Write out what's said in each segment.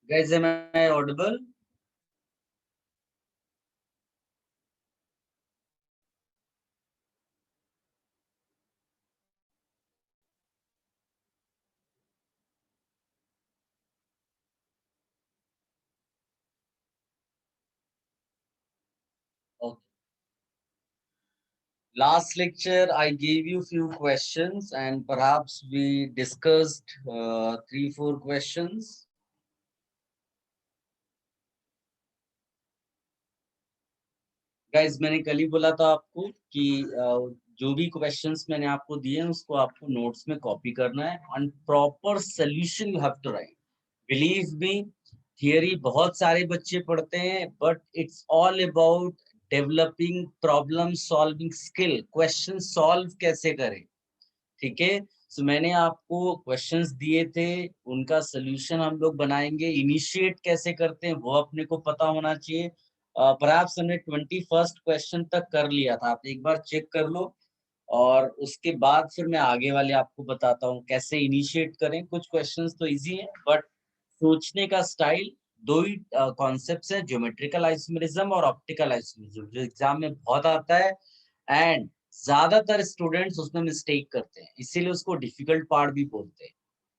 Guys, am I audible? Okay. Last lecture, I gave you few questions and perhaps we discussed 3-4 questions. Guys, मैंने कल ही बोला था आपको कि जो भी क्वेश्चंस मैंने आपको दिए हैं उसको आपको नोट्स में कॉपी करना है और proper solution you have to write. Believe me, theory बहुत सारे बच्चे पढ़ते हैं but it's all about developing problem solving skill. Question solve कैसे करें, ठीक है. सो मैंने आपको क्वेश्चंस दिए थे, उनका सोल्यूशन हम लोग बनाएंगे. इनिशिएट कैसे करते हैं वो अपने को पता होना चाहिए. परहैप्स हमने 21st क्वेश्चन तक कर लिया था, आप एक बार चेक कर लो. और उसके बाद फिर मैं आगे वाले आपको बताता हूँ कैसे इनिशिएट करें. कुछ क्वेश्चंस तो इजी हैं बट सोचने का स्टाइल दो ही कॉन्सेप्ट्स है, ज्योमेट्रिकल आइसोमेरिज्म और ऑप्टिकल आइसोमेरिज्म, जो एग्जाम में बहुत आता है एंड ज्यादातर स्टूडेंट्स उसमें मिस्टेक करते हैं, इसीलिए उसको डिफिकल्ट पार्ट भी बोलते हैं,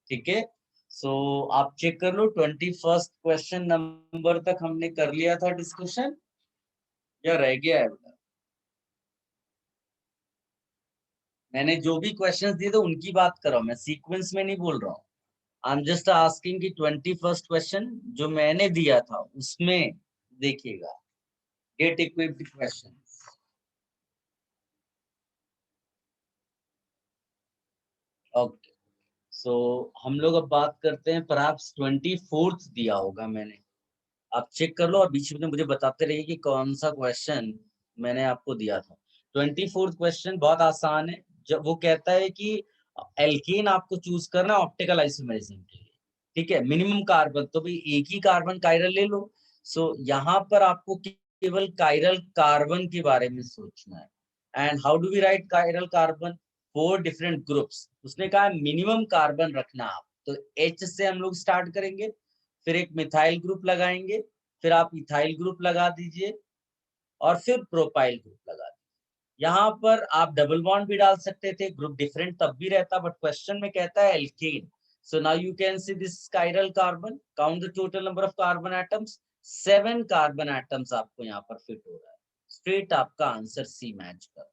ठीक है. सो आप चेक कर लो 21st क्वेश्चन नंबर तक हमने कर लिया था डिस्कशन या रह गया है बेटा. मैंने जो भी क्वेश्चंस दिए थे उनकी बात कर रहा हूँ, मैं सीक्वेंस में नहीं बोल रहा हूँ. आई एम जस्ट आस्किंग कि 21st क्वेश्चन जो मैंने दिया था उसमें देखिएगा, गेट इक्विप्ड क्वेश्चन. ओके. सो हम लोग अब बात करते हैं, परहैप्स 24th दिया होगा मैंने, आप चेक कर लो और बीच में मुझे बताते रहिए कि कौन सा क्वेश्चन मैंने आपको दिया था. 24th क्वेश्चन बहुत आसान है. जब वो कहता है कि एल्केन आपको चूज करना ऑप्टिकल आइसोमेरिज्म के लिए, ठीक है. मिनिमम कार्बन तो भाई एक ही कार्बन कायरल ले लो. सो यहाँ पर आपको केवल कायरल कार्बन के बारे में सोचना है. And how do we write chiral carbon? 4 different groups. उसने कहा मिनिमम कार्बन रखना आप, तो H से हम लोग स्टार्ट करेंगे, फिर एक मिथाइल ग्रुप लगाएंगे, फिर आप इथाइल ग्रुप लगा दीजिए और फिर प्रोपाइल ग्रुप लगा दीजिए. यहाँ पर आप डबल बॉन्ड भी डाल सकते थे, ग्रुप डिफरेंट तब भी रहता, बट क्वेश्चन में कहता है alkane. So now you can see this chiral carbon, count the total number of carbon atoms. 7 carbon atoms आपको यहाँ पर फिट हो रहा है. स्ट्रेट आपका आंसर सी मैच कर,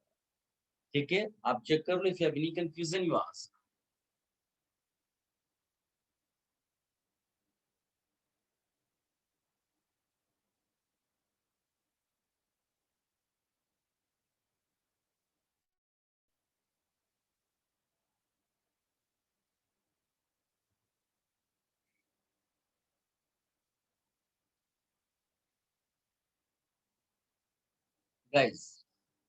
ठीक है. आप चेक कर लो, if you have any confusion you ask. Guys,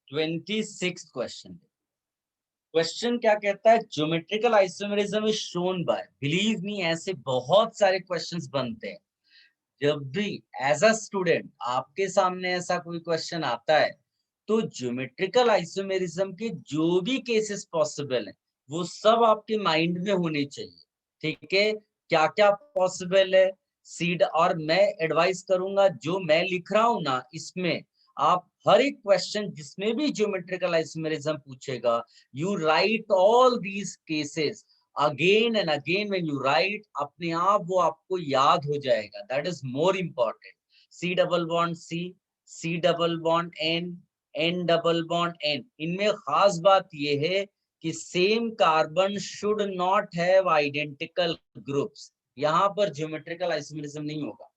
26th question. Question क्या कहता है? Geometrical isomerism is shown by. Believe me, ऐसे बहुत सारे क्वेश्चंस बनते हैं. जब भी एज अ स्टूडेंट आपके सामने ऐसा कोई क्वेश्चन आता है तो ज्योमेट्रिकल आइसोमेरिज्म के जो भी केसेस पॉसिबल है वो सब आपके माइंड में होने चाहिए, ठीक है. क्या क्या पॉसिबल है सीड, और मैं एडवाइस करूंगा जो मैं लिख रहा हूं ना इसमें आप हर एक क्वेश्चन जिसमें भी ज्योमेट्रिकल आइसोमेरिज्म पूछेगा, you write all these cases again and again. When you write, अपने आप वो आपको याद हो जाएगा. That is more important. C double bond C, C double bond N, N double bond N, इनमें खास बात ये है कि same carbon should not have identical groups. यहाँ पर ज्योमेट्रिकल आइसोमेरिज्म नहीं होगा.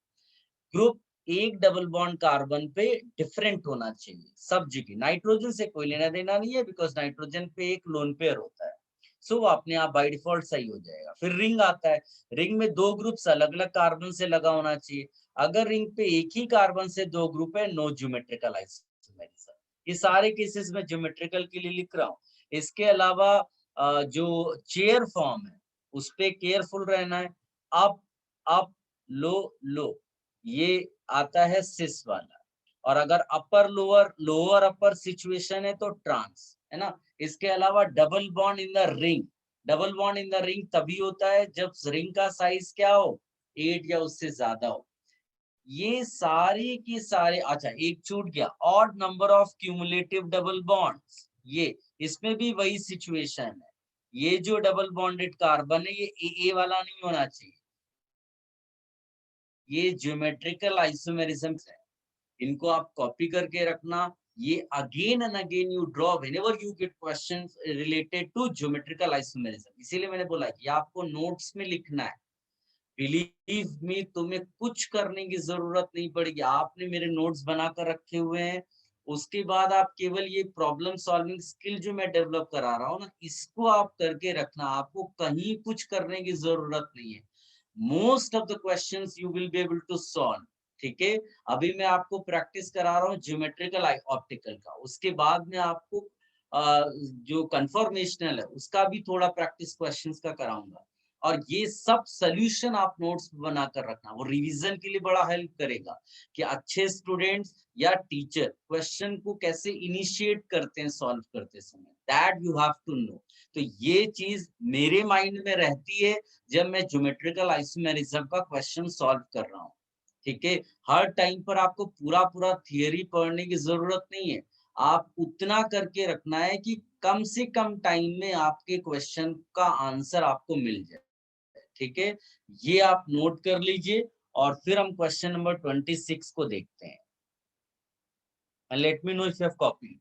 ग्रुप एक डबल बॉन्ड कार्बन पे डिफरेंट होना चाहिए सब जगह. नाइट्रोजन से कोई लेना देना नहीं है बिकॉज नाइट्रोजन पे एक लोन पेयर होता है. सो वो अपने आप बाय डिफॉल्ट सही हो जाएगा. फिर रिंग आता है, रिंग में दो ग्रुप्स अलग अलग कार्बन से लगा होना चाहिए. अगर रिंग पे एक ही कार्बन से दो ग्रुप है, नो ज्योमेट्रिकल आइसोमेरिज्म. ये सारे केसेस में ज्योमेट्रिकल के लिए लिख रहा हूँ. इसके अलावा जो चेयर फॉर्म है उस पे केयरफुल रहना है. अप अप लो लो, ये आता है सिस वाला. और अगर upper lower lower upper situation है तो ट्रांस, है ना. इसके अलावा double bond in the ring, double bond in the ring तभी होता है जब रिंग का साइज क्या हो, 8 या उससे ज्यादा हो, ये सारे की सारे, अच्छा एक छूट गया, odd number of cumulative double bonds, ये इसमें भी वही सिचुएशन है। ये जो डबल बॉन्डेड कार्बन है ये ए वाला नहीं होना चाहिए, ये ज्योमेट्रिकल आइसोमेरिज्म है, इनको आप कॉपी करके रखना। ये again and again you draw whenever you get questions related to geometrical isomerism. इसीलिए मैंने बोला कि आपको नोट्स में लिखना है। बिलीव मी, तुम्हें कुछ करने की जरूरत नहीं पड़ेगी, आपने मेरे नोट्स बनाकर रखे हुए हैं। उसके बाद आप केवल ये प्रॉब्लम सॉल्विंग स्किल जो मैं डेवलप करा रहा हूँ ना, इसको आप करके रखना, आपको कहीं कुछ करने की जरूरत नहीं है। Most of the questions you will be able to solve. ठीक है, अभी मैं आपको प्रैक्टिस करा रहा हूँ ज्योमेट्रिकल ऑप्टिकल का, उसके बाद में आपको जो कन्फॉर्मेशनल है उसका भी थोड़ा प्रैक्टिस क्वेश्चंस का कराऊंगा। और ये सब सोल्यूशन आप नोट्स बनाकर रखना, वो रिवीजन के लिए बड़ा हेल्प करेगा कि अच्छे स्टूडेंट्स या टीचर क्वेश्चन को कैसे इनिशिएट करते हैं सॉल्व करते समय, that you have to know. तो ये चीज मेरे माइंड में रहती है जब मैं ज्योमेट्रिकल आइसोमेरिज्म का क्वेश्चन सॉल्व कर रहा हूँ। ठीक है, हर टाइम पर आपको पूरा पूरा थियरी पढ़ने की जरूरत नहीं है, आप उतना करके रखना है कि कम से कम टाइम में आपके क्वेश्चन का आंसर आपको मिल जाए। ठीक है, ये आप नोट कर लीजिए और फिर हम क्वेश्चन नंबर 26 को देखते हैं। Late me know if you have copy.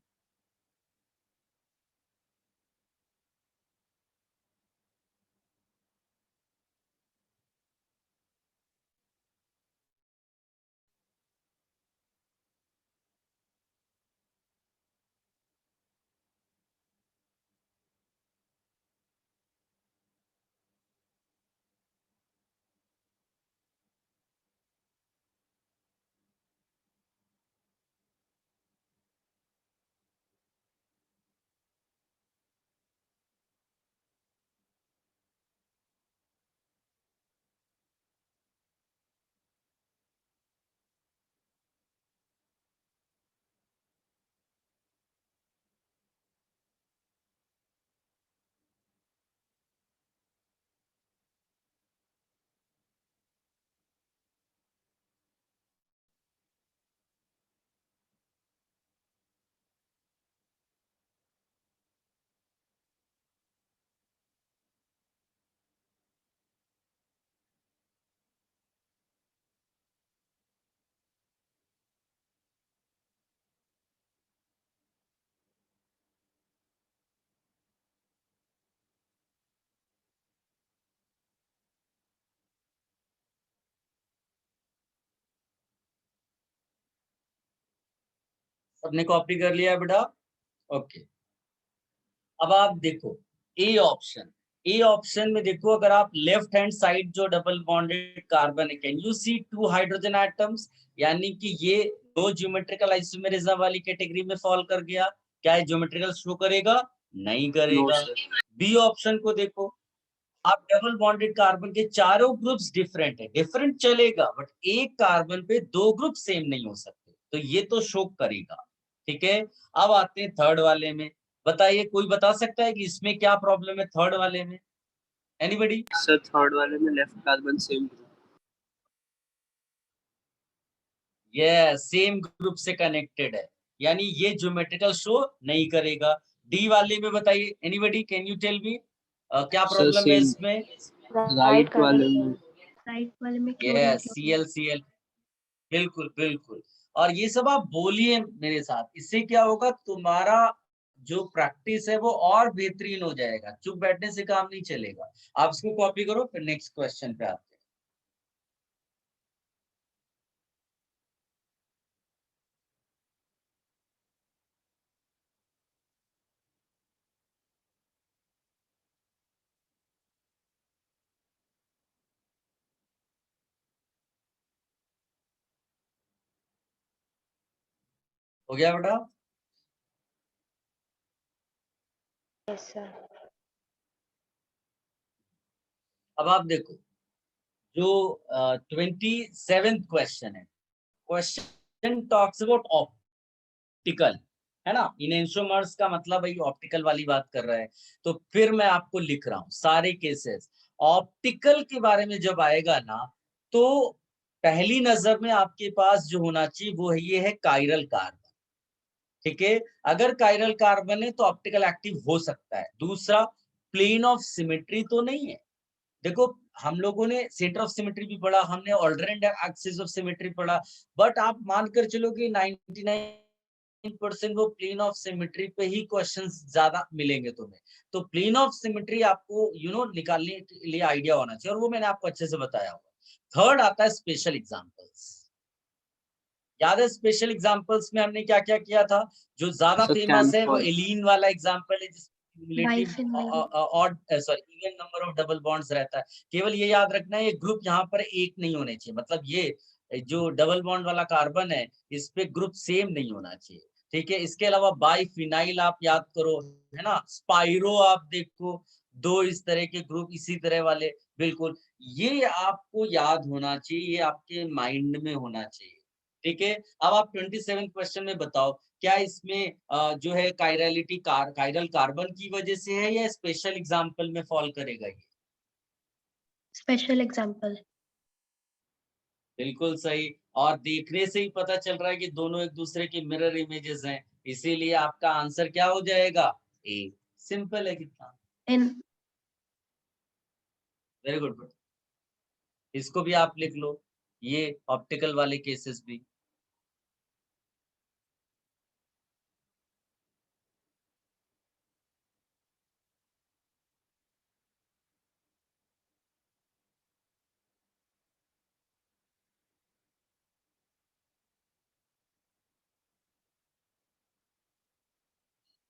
सबने कॉपी कर लिया बेटा? ओके, अब आप देखो ए ऑप्शन, ए ऑप्शन में देखो, अगर आप लेफ्ट हैंड साइड जो डबल बॉन्डेड कार्बन है, can you see 2 hydrogen atoms, यानी कि ये दो ज्योमेट्रिकल आइसोमेरिज्म वाली कैटेगरी में फॉल कर गया। क्या ये ज्योमेट्रिकल शो करेगा? नहीं करेगा। बी ऑप्शन को देखो, आप डबल बॉन्डेड कार्बन के चारों ग्रुप्स डिफरेंट है, डिफरेंट चलेगा बट एक कार्बन पे दो ग्रुप सेम नहीं हो सकते, तो ये तो शो करेगा। ठीक है, अब आते हैं थर्ड वाले में। बताइए, कोई बता सकता है कि इसमें क्या प्रॉब्लम है थर्ड वाले में? एनीबडी? सर थर्ड वाले में लेफ्ट कार्बन सेम ग्रुप। ये सेम ग्रुप से कनेक्टेड है, यानी ये ज्योमेट्रिकल शो नहीं करेगा। डी वाले में बताइए, anybody can you tell me क्या सर प्रॉब्लम है सेम इसमें? राइट वाले में। राइट वाले में ये क्लोरीन CL बिल्कुल बिल्कुल। और ये सब आप बोलिए मेरे साथ, इससे क्या होगा, तुम्हारा जो प्रैक्टिस है वो और बेहतरीन हो जाएगा, चुप बैठने से काम नहीं चलेगा। आप इसको कॉपी करो, फिर नेक्स्ट क्वेश्चन पे आते हैं। हो गया बेटा? Yes sir. अब आप देखो, जो 27th क्वेश्चन है, क्वेश्चन टॉक्स अबाउट ऑप्टिकल, है ना, इनेंशियोमर्स का मतलब भाई ऑप्टिकल वाली बात कर रहा है। तो फिर मैं आपको लिख रहा हूँ सारे केसेस, ऑप्टिकल के बारे में जब आएगा ना, तो पहली नजर में आपके पास जो होना चाहिए वो ये है कायरल कार्बन। ठीक है, अगर कायरल कार्बन है तो ऑप्टिकल एक्टिव हो सकता है। दूसरा, प्लेन ऑफ सिमेट्री तो नहीं है। देखो, हम लोगों ने सेंटर ऑफ सिमेट्री भी पढ़ा, हमने ऑल्टरनेट एक्सिस ऑफ सिमेट्री पढ़ा, बट आप मानकर चलो कि 99% वो प्लेन ऑफ सिमेट्री पे ही क्वेश्चंस ज्यादा मिलेंगे तुम्हें। तो प्लेन ऑफ सिमेट्री आपको निकालने के लिए आइडिया होना चाहिए, और वो मैंने आपको अच्छे से बताया हुआ। थर्ड आता है स्पेशल एग्जांपल्स। याद है स्पेशल एग्जांपल्स में हमने क्या क्या किया था? जो ज्यादा सर फेमस है वो कैम्फर्स। एलीन वाला एग्जांपल है, जिसमें biphenyl. Odd sorry even number of double bonds रहता है। केवल ये याद रखना है, ये ग्रुप यहाँ पर एक नहीं होने चाहिए, मतलब ये जो डबल बॉन्ड वाला कार्बन है इस पे ग्रुप सेम नहीं होना चाहिए। ठीक है, इसके अलावा बाइफिनाइल आप याद करो, है ना, स्पाइरो आप देखो, दो इस तरह के ग्रुप इसी तरह वाले, बिल्कुल ये आपको याद होना चाहिए, ये आपके माइंड में होना चाहिए। ठीक है, अब आप 27 क्वेश्चन में बताओ, क्या इसमें जो है कायरलिटी कायरल कार्बन की वजह से है या स्पेशल एग्जांपल में फॉल करेगा ये? Special example. बिल्कुल सही। और देखने से ही पता चल रहा है कि दोनों एक दूसरे की मिरर इमेजेस हैं, इसीलिए आपका आंसर क्या हो जाएगा? ए। सिंपल है कितना। In very good good. इसको भी आप लिख लो, ये ऑप्टिकल वाले केसेस भी।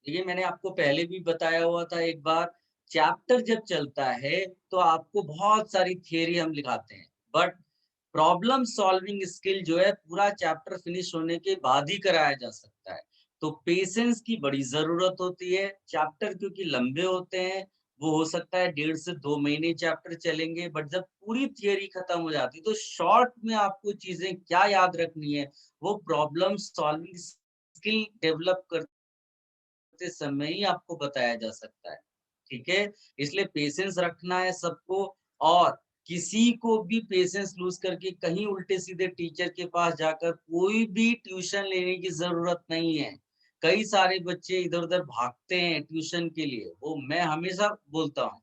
देखिए, मैंने आपको पहले भी बताया हुआ था एक बार, चैप्टर जब चलता है तो आपको बहुत सारी थियरी हम लिखाते हैं, बट प्रॉब्लम सॉल्विंग स्किल जो है पूरा चैप्टर फिनिश होने के बाद ही कराया जा सकता है। तो पेशेंस की बड़ी जरूरत होती है। चैप्टर क्योंकि लंबे होते हैं, वो हो सकता है 1.5 से 2 महीने चैप्टर चलेंगे, बट जब पूरी थियरी खत्म हो जाती है तो शॉर्ट में आपको चीजें क्या याद रखनी है, वो प्रॉब्लम सॉल्विंग स्किल डेवलप कर समय ही आपको बताया जा सकता है। ठीक है, इसलिए पेशेंस रखना है सबको, और किसी को भी पेशेंस लूज करके कहीं उल्टे सीधे टीचर के पास जाकर कोई भी ट्यूशन लेने की जरूरत नहीं है। कई सारे बच्चे इधर उधर भागते हैं ट्यूशन के लिए, वो मैं हमेशा बोलता हूँ।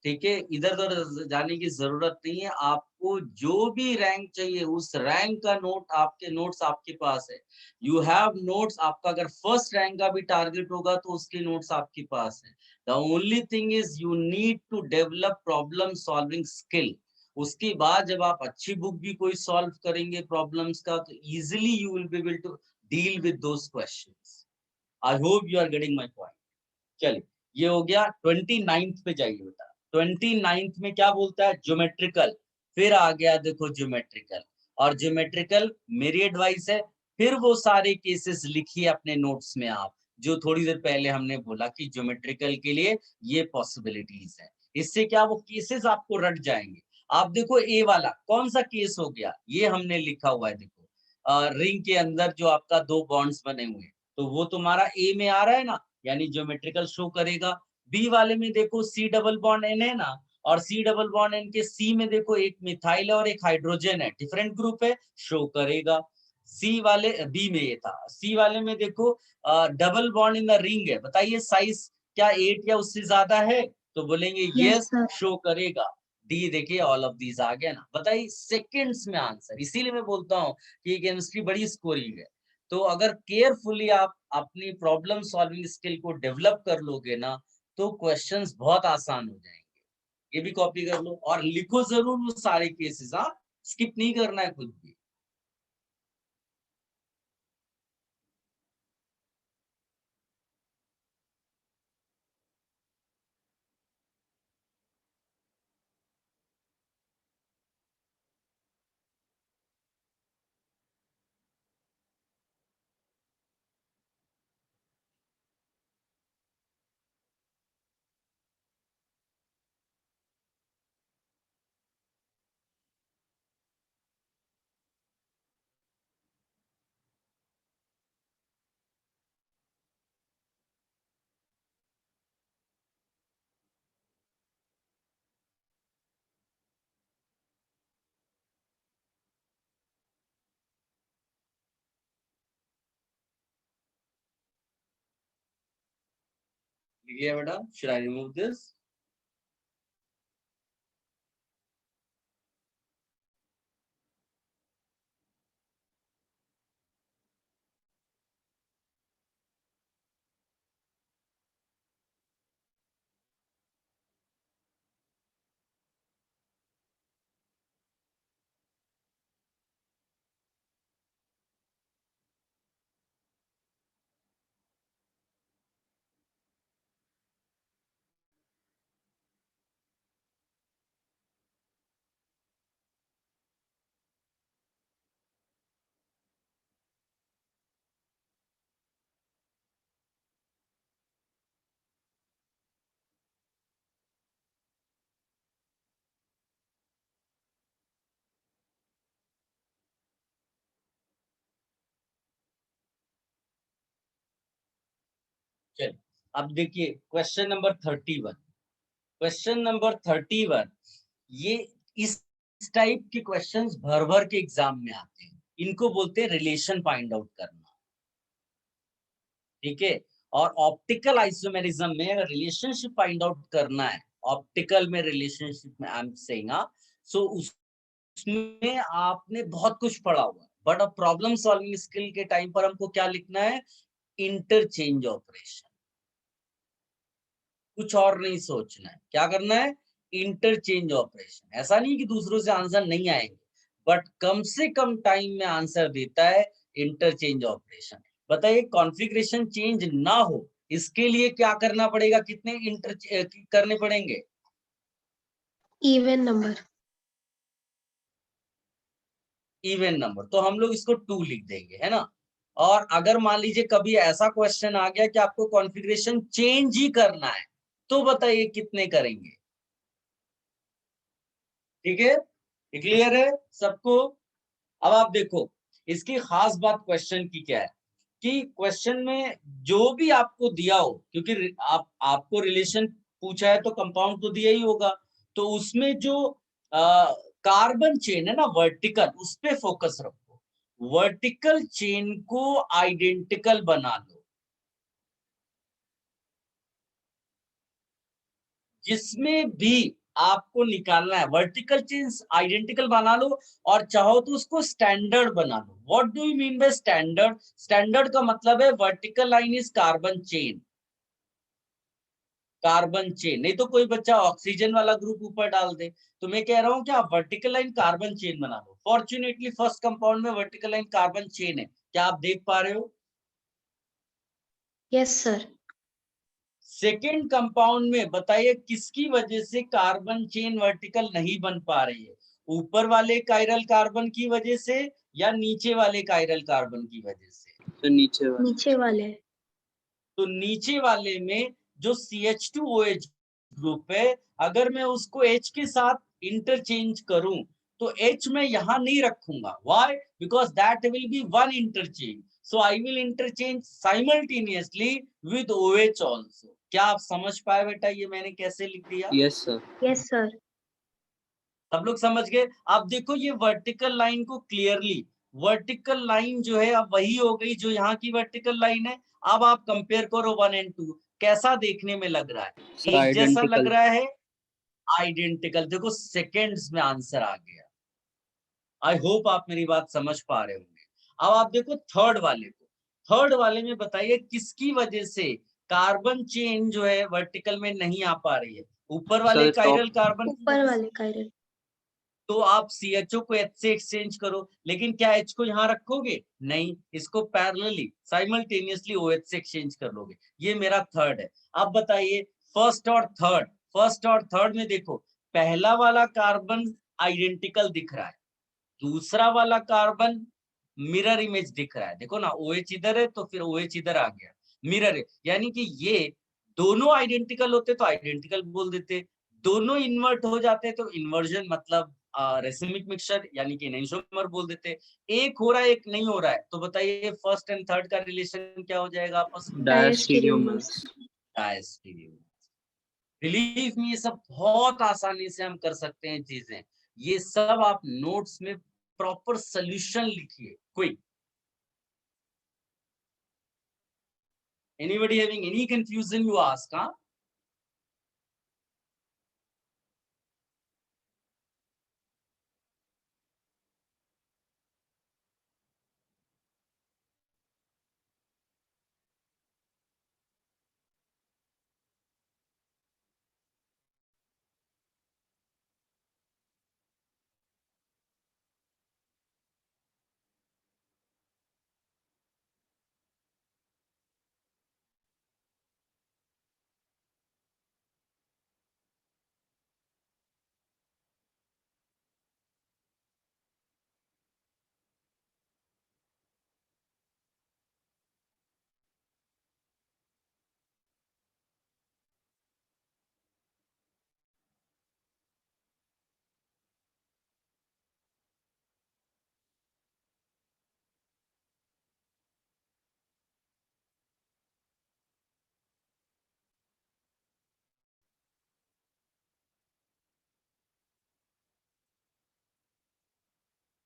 ठीक है, इधर उधर जाने की जरूरत नहीं है। आपको जो भी रैंक चाहिए उस रैंक का नोट्स आपके पास है। You have notes. आपका अगर फर्स्ट रैंक का भी टारगेट होगा तो उसके नोट्स आपके पास है। The only thing is you need to develop problem solving skill. उसके बाद जब आप अच्छी बुक भी कोई सॉल्व करेंगे प्रॉब्लम्स का, तो easily you will be able to deal with those questions. I hope you are getting my point. चलिए, ये हो गया। 29th पे जाइए बेटा। 29th में क्या बोलता है? ज्योमेट्रिकल। फिर आ गया देखो ज्योमेट्रिकल, और ज्योमेट्रिकल मेरी एडवाइस है, फिर वो सारे केसेस लिखिए अपने नोट्स में आप, जो थोड़ी देर पहले हमने बोला कि ज्योमेट्रिकल के लिए ये पॉसिबिलिटीज है। इससे क्या वो केसेस आपको रट जाएंगे। आप देखो ए वाला कौन सा केस हो गया, ये हमने लिखा हुआ है देखो, रिंग के अंदर जो आपका दो बॉन्ड्स बने हुए हैं, तो वो तुम्हारा ए में आ रहा है ना, यानी ज्योमेट्रिकल शो करेगा। बी वाले में देखो सी डबल बॉन्ड एन है ना, और सी डबल बॉन्ड एन के सी में देखो एक मिथाइल है और एक हाइड्रोजन है, डिफरेंट ग्रुप है, शो करेगा। सी वाले बी में ये था, सी वाले में देखो double bond in the ring है, बताइए साइज क्या 8 या उससे ज्यादा है, तो बोलेंगे यस यस, सर। शो करेगा। डी देखिए ऑल ऑफ दीज आ गया ना, बताइए सेकंड्स में आंसर। इसीलिए मैं बोलता हूँ कि केमिस्ट्री बड़ी स्कोरिंग है। तो अगर केयरफुली आप अपनी प्रॉब्लम सॉल्विंग स्किल को डेवलप कर लोगे ना, तो क्वेश्चंस बहुत आसान हो जाएंगे। ये भी कॉपी कर लो और लिखो जरूर वो सारे केसेस, हाँ, स्किप नहीं करना है कुछ भी। क्लियर बेटा? Should I remove this? चलिए अब देखिए क्वेश्चन नंबर 31। क्वेश्चन नंबर 31 ये इस टाइप के क्वेश्चंस भर भर के एग्जाम में आते हैं। इनको बोलते हैं रिलेशन फाइंड आउट करना। ठीक है, और ऑप्टिकल आइसोमेरिज्म में अगर रिलेशनशिप फाइंड आउट करना है, ऑप्टिकल में रिलेशनशिप में आई एम सेइंग, सो उसमें आपने बहुत कुछ पढ़ा हुआ है, बट अब प्रॉब्लम सॉल्विंग स्किल के टाइम पर हमको क्या लिखना है? Interchange operation. कुछ और नहीं सोचना है। क्या करना है? Interchange operation. ऐसा नहीं कि दूसरों से आंसर नहीं आएंगे, बट कम से कम टाइम में आंसर देता है इंटरचेंज ऑपरेशन। बताइए कॉन्फ़िगरेशन चेंज ना हो इसके लिए क्या करना पड़ेगा? कितने इंटर करने पड़ेंगे? Even number. Even number. तो हम लोग इसको 2 लिख देंगे, है ना? और अगर मान लीजिए कभी ऐसा क्वेश्चन आ गया कि आपको कॉन्फ़िगरेशन चेंज ही करना है, तो बताइए कितने करेंगे? ठीक है, क्लियर है सबको? अब आप देखो इसकी खास बात क्वेश्चन की क्या है कि क्वेश्चन में जो भी आपको दिया हो, क्योंकि आपको रिलेशन पूछा है तो कंपाउंड तो दिया ही होगा, तो उसमें जो कार्बन चेन है ना वर्टिकल, उस पे फोकस रखो। वर्टिकल चेन को आइडेंटिकल बना लो। जिसमें भी आपको निकालना है वर्टिकल चेन आइडेंटिकल बना लो, और चाहो तो उसको स्टैंडर्ड बना लो। What do you mean by standard? Standard का मतलब है vertical line is carbon chain. Carbon chain नहीं तो कोई बच्चा ऑक्सीजन वाला ग्रुप ऊपर डाल दे। तो मैं कह रहा हूं कि आप वर्टिकल लाइन कार्बन चेन बना लो। फॉर्चुनेटली फर्स्ट कंपाउंड में वर्टिकल लाइन कार्बन चेन है। क्या आप देख पा रहे हो? Yes, sir. सेकेंड कंपाउंड में बताइए किसकी वजह से कार्बन चेन वर्टिकल नहीं बन पा रही है? ऊपर वाले कायरल कार्बन की वजह से या नीचे वाले कायरल कार्बन की वजह से? तो नीचे वाला। नीचे वाले. तो नीचे वाले में जो CH2OH ग्रुप है, अगर मैं उसको H के साथ इंटरचेंज करूं तो H मैं यहां नहीं रखूंगा। Why? Because that will be one interchange, so I will interchange simultaneously with OH also. क्या आप समझ पाए बेटा ये मैंने कैसे लिख दिया? Yes sir. Yes, sir. सब लोग समझ गए? आप देखो ये वर्टिकल लाइन को क्लियरली, वर्टिकल लाइन जो है अब वही हो गई जो यहाँ की वर्टिकल लाइन है। अब आप कंपेयर करो 1 और 2, कैसा देखने में लग रहा है? एक जैसा लग आइडेंटिकल। रहा है, आइडेंटिकल। देखो सेकेंड्स में आंसर आ गया। आई होप आप मेरी बात समझ पा रहे होंगे। अब आप देखो थर्ड वाले को। थर्ड वाले में बताइए किसकी वजह से कार्बन चेन जो है वर्टिकल में नहीं आ पा रही है? ऊपर वाले सर कायरल टॉप। कार्बन की ऊपर वजह से। वाले कायरल. तो आप CHO को H से एक्सचेंज करो, लेकिन क्या H को यहाँ रखोगे? नहीं, इसको पैरेलली साइमल्टेनियसली OH से एक्सचेंज कर लोगे। ये मेरा थर्ड है। अब बताइए फर्स्ट और थर्ड। फर्स्ट और थर्ड में देखो पहला वाला कार्बन आइडेंटिकल दिख रहा है, दूसरा वाला कार्बन मिरर इमेज दिख रहा है। देखो ना OH इधर है तो फिर OH इधर आ गया, मिरर है। यानी कि ये दोनों आइडेंटिकल होते तो आइडेंटिकल बोल देते, दोनों इन्वर्ट हो जाते तो इन्वर्जन मतलब रेसिमिक मिक्सचर यानी कि एनेंटियोमर बोल देते। एक हो रहा है एक नहीं हो रहा है, तो बताइए फर्स्ट एंड थर्ड का रिलेशन क्या हो जाएगा आपस में? डायस्टीरियोमर्स। डायस्टीरियो। बिलीव मी ये सब बहुत आसानी से हम कर सकते हैं चीजें। ये सब आप नोट्स में प्रॉपर सोल्यूशन लिखिए। कोई anybody having any confusion you ask?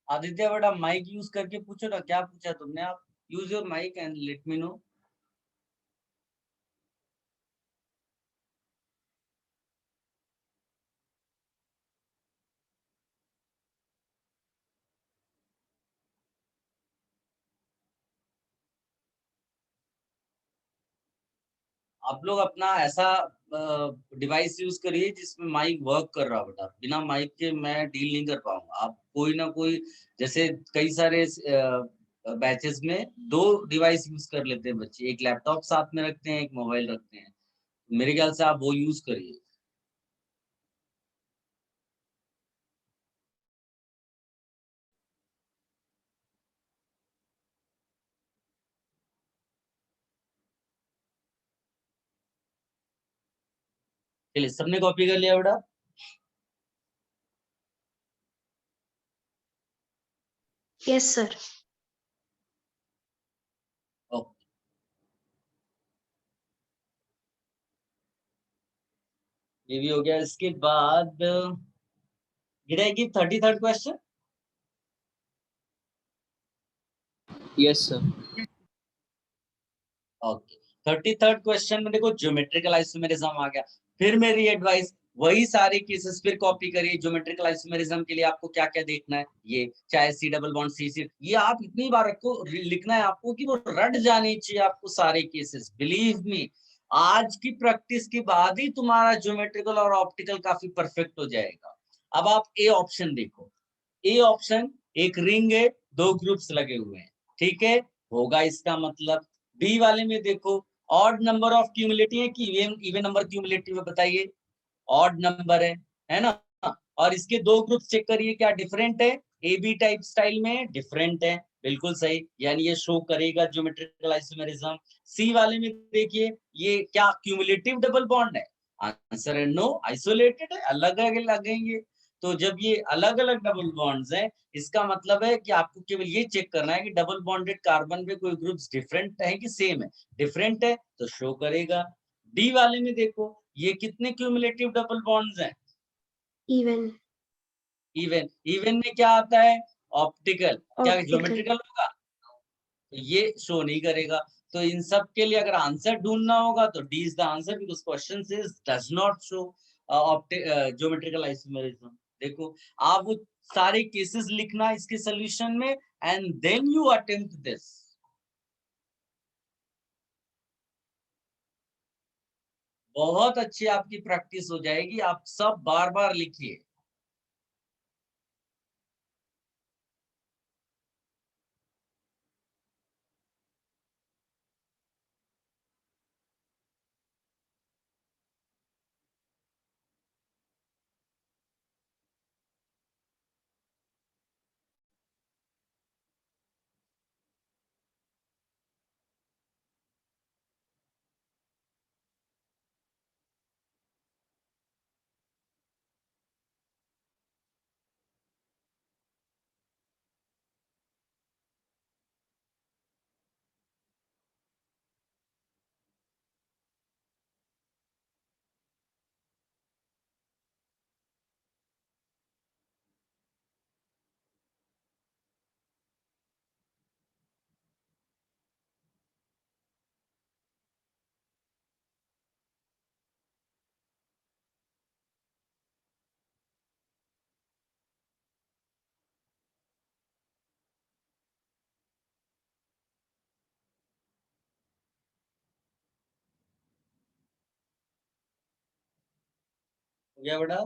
Aditya बेटा माइक यूज करके पूछो ना, क्या पूछा तुमने? आप use your mic and let me know. आप लोग अपना ऐसा डिवाइस यूज करिए जिसमें माइक वर्क कर रहा हो बेटा। बिना माइक के मैं डील नहीं कर पाऊंगा। आप कोई ना कोई, जैसे कई सारे बैचेस में 2 डिवाइस यूज कर लेते हैं बच्चे, एक लैपटॉप साथ में रखते हैं, एक मोबाइल रखते हैं। मेरे ख्याल से आप वो यूज करिए। चलिए, सबने कॉपी कर लिया बेटा? Yes, sir. ओके, ये भी हो गया। इसके बाद did I give 33rd question? Yes sir. Okay, 33rd question में देखो ज्योमेट्रिकल आइसोमेरिज्म आ गया। फिर मेरी एडवाइस, वही सारे केसेस फिर कॉपी करिए। ज्योमेट्रिकल आइसोमेरिज्म के लिए आपको क्या क्या देखना है, ये चाहे सी डबल बॉन्ड सी सी, ये आप इतनी बार रखो, लिखना है आपको कि वो रट जानी चाहिए आपको सारे केसेस। बिलीव मी, आज की प्रैक्टिस के बाद ही तुम्हारा ज्योमेट्रिकल और ऑप्टिकल काफी परफेक्ट हो जाएगा। अब आप ए ऑप्शन देखो। ए ऑप्शन, एक रिंग है, 2 ग्रुप्स लगे हुए हैं, ठीक है, होगा इसका मतलब। बी वाले में देखो, ऑड नंबर ऑफ क्यूमुलेटिव है कि इवन इवन नंबर क्यूमुलेटिव है, बताइए। ऑड नंबर है ना? और इसके 2 ग्रुप चेक करिए, क्या डिफरेंट है? ए बी टाइप स्टाइल में डिफरेंट है, बिल्कुल सही, यानी ये शो करेगा ज्योमेट्रिकल आइसोमेरिज्म। सी वाले में देखिए, ये क्या क्यूमुलेटिव डबल बॉन्ड है? आंसर है नो, आइसोलेटेड है, अलग अलग लगेंगे। तो जब ये अलग अलग डबल बॉन्ड्स हैं, इसका मतलब है कि आपको केवल ये चेक करना है कि डबल बॉन्डेड कार्बन में कोई ग्रुप्स डिफरेंट है कि सेम है। डिफरेंट है तो शो करेगा। डी वाले में देखो, ये कितने क्यूमुलेटिव डबल बॉन्ड्स हैं? Even. इवन। इवन में क्या आता है? ऑप्टिकल। क्या Optical. ज्योमेट्रिकल होगा? तो ये शो नहीं करेगा। तो इन सब के लिए अगर आंसर ढूंढना होगा तो D is the answer, because question says does not show geometrical isomerism. देखो, आप वो सारे केसेस लिखना इसके सॉल्यूशन में, and then you attempt this. बहुत अच्छी आपकी प्रैक्टिस हो जाएगी, आप सब बार बार लिखिए। हो गया बेटा?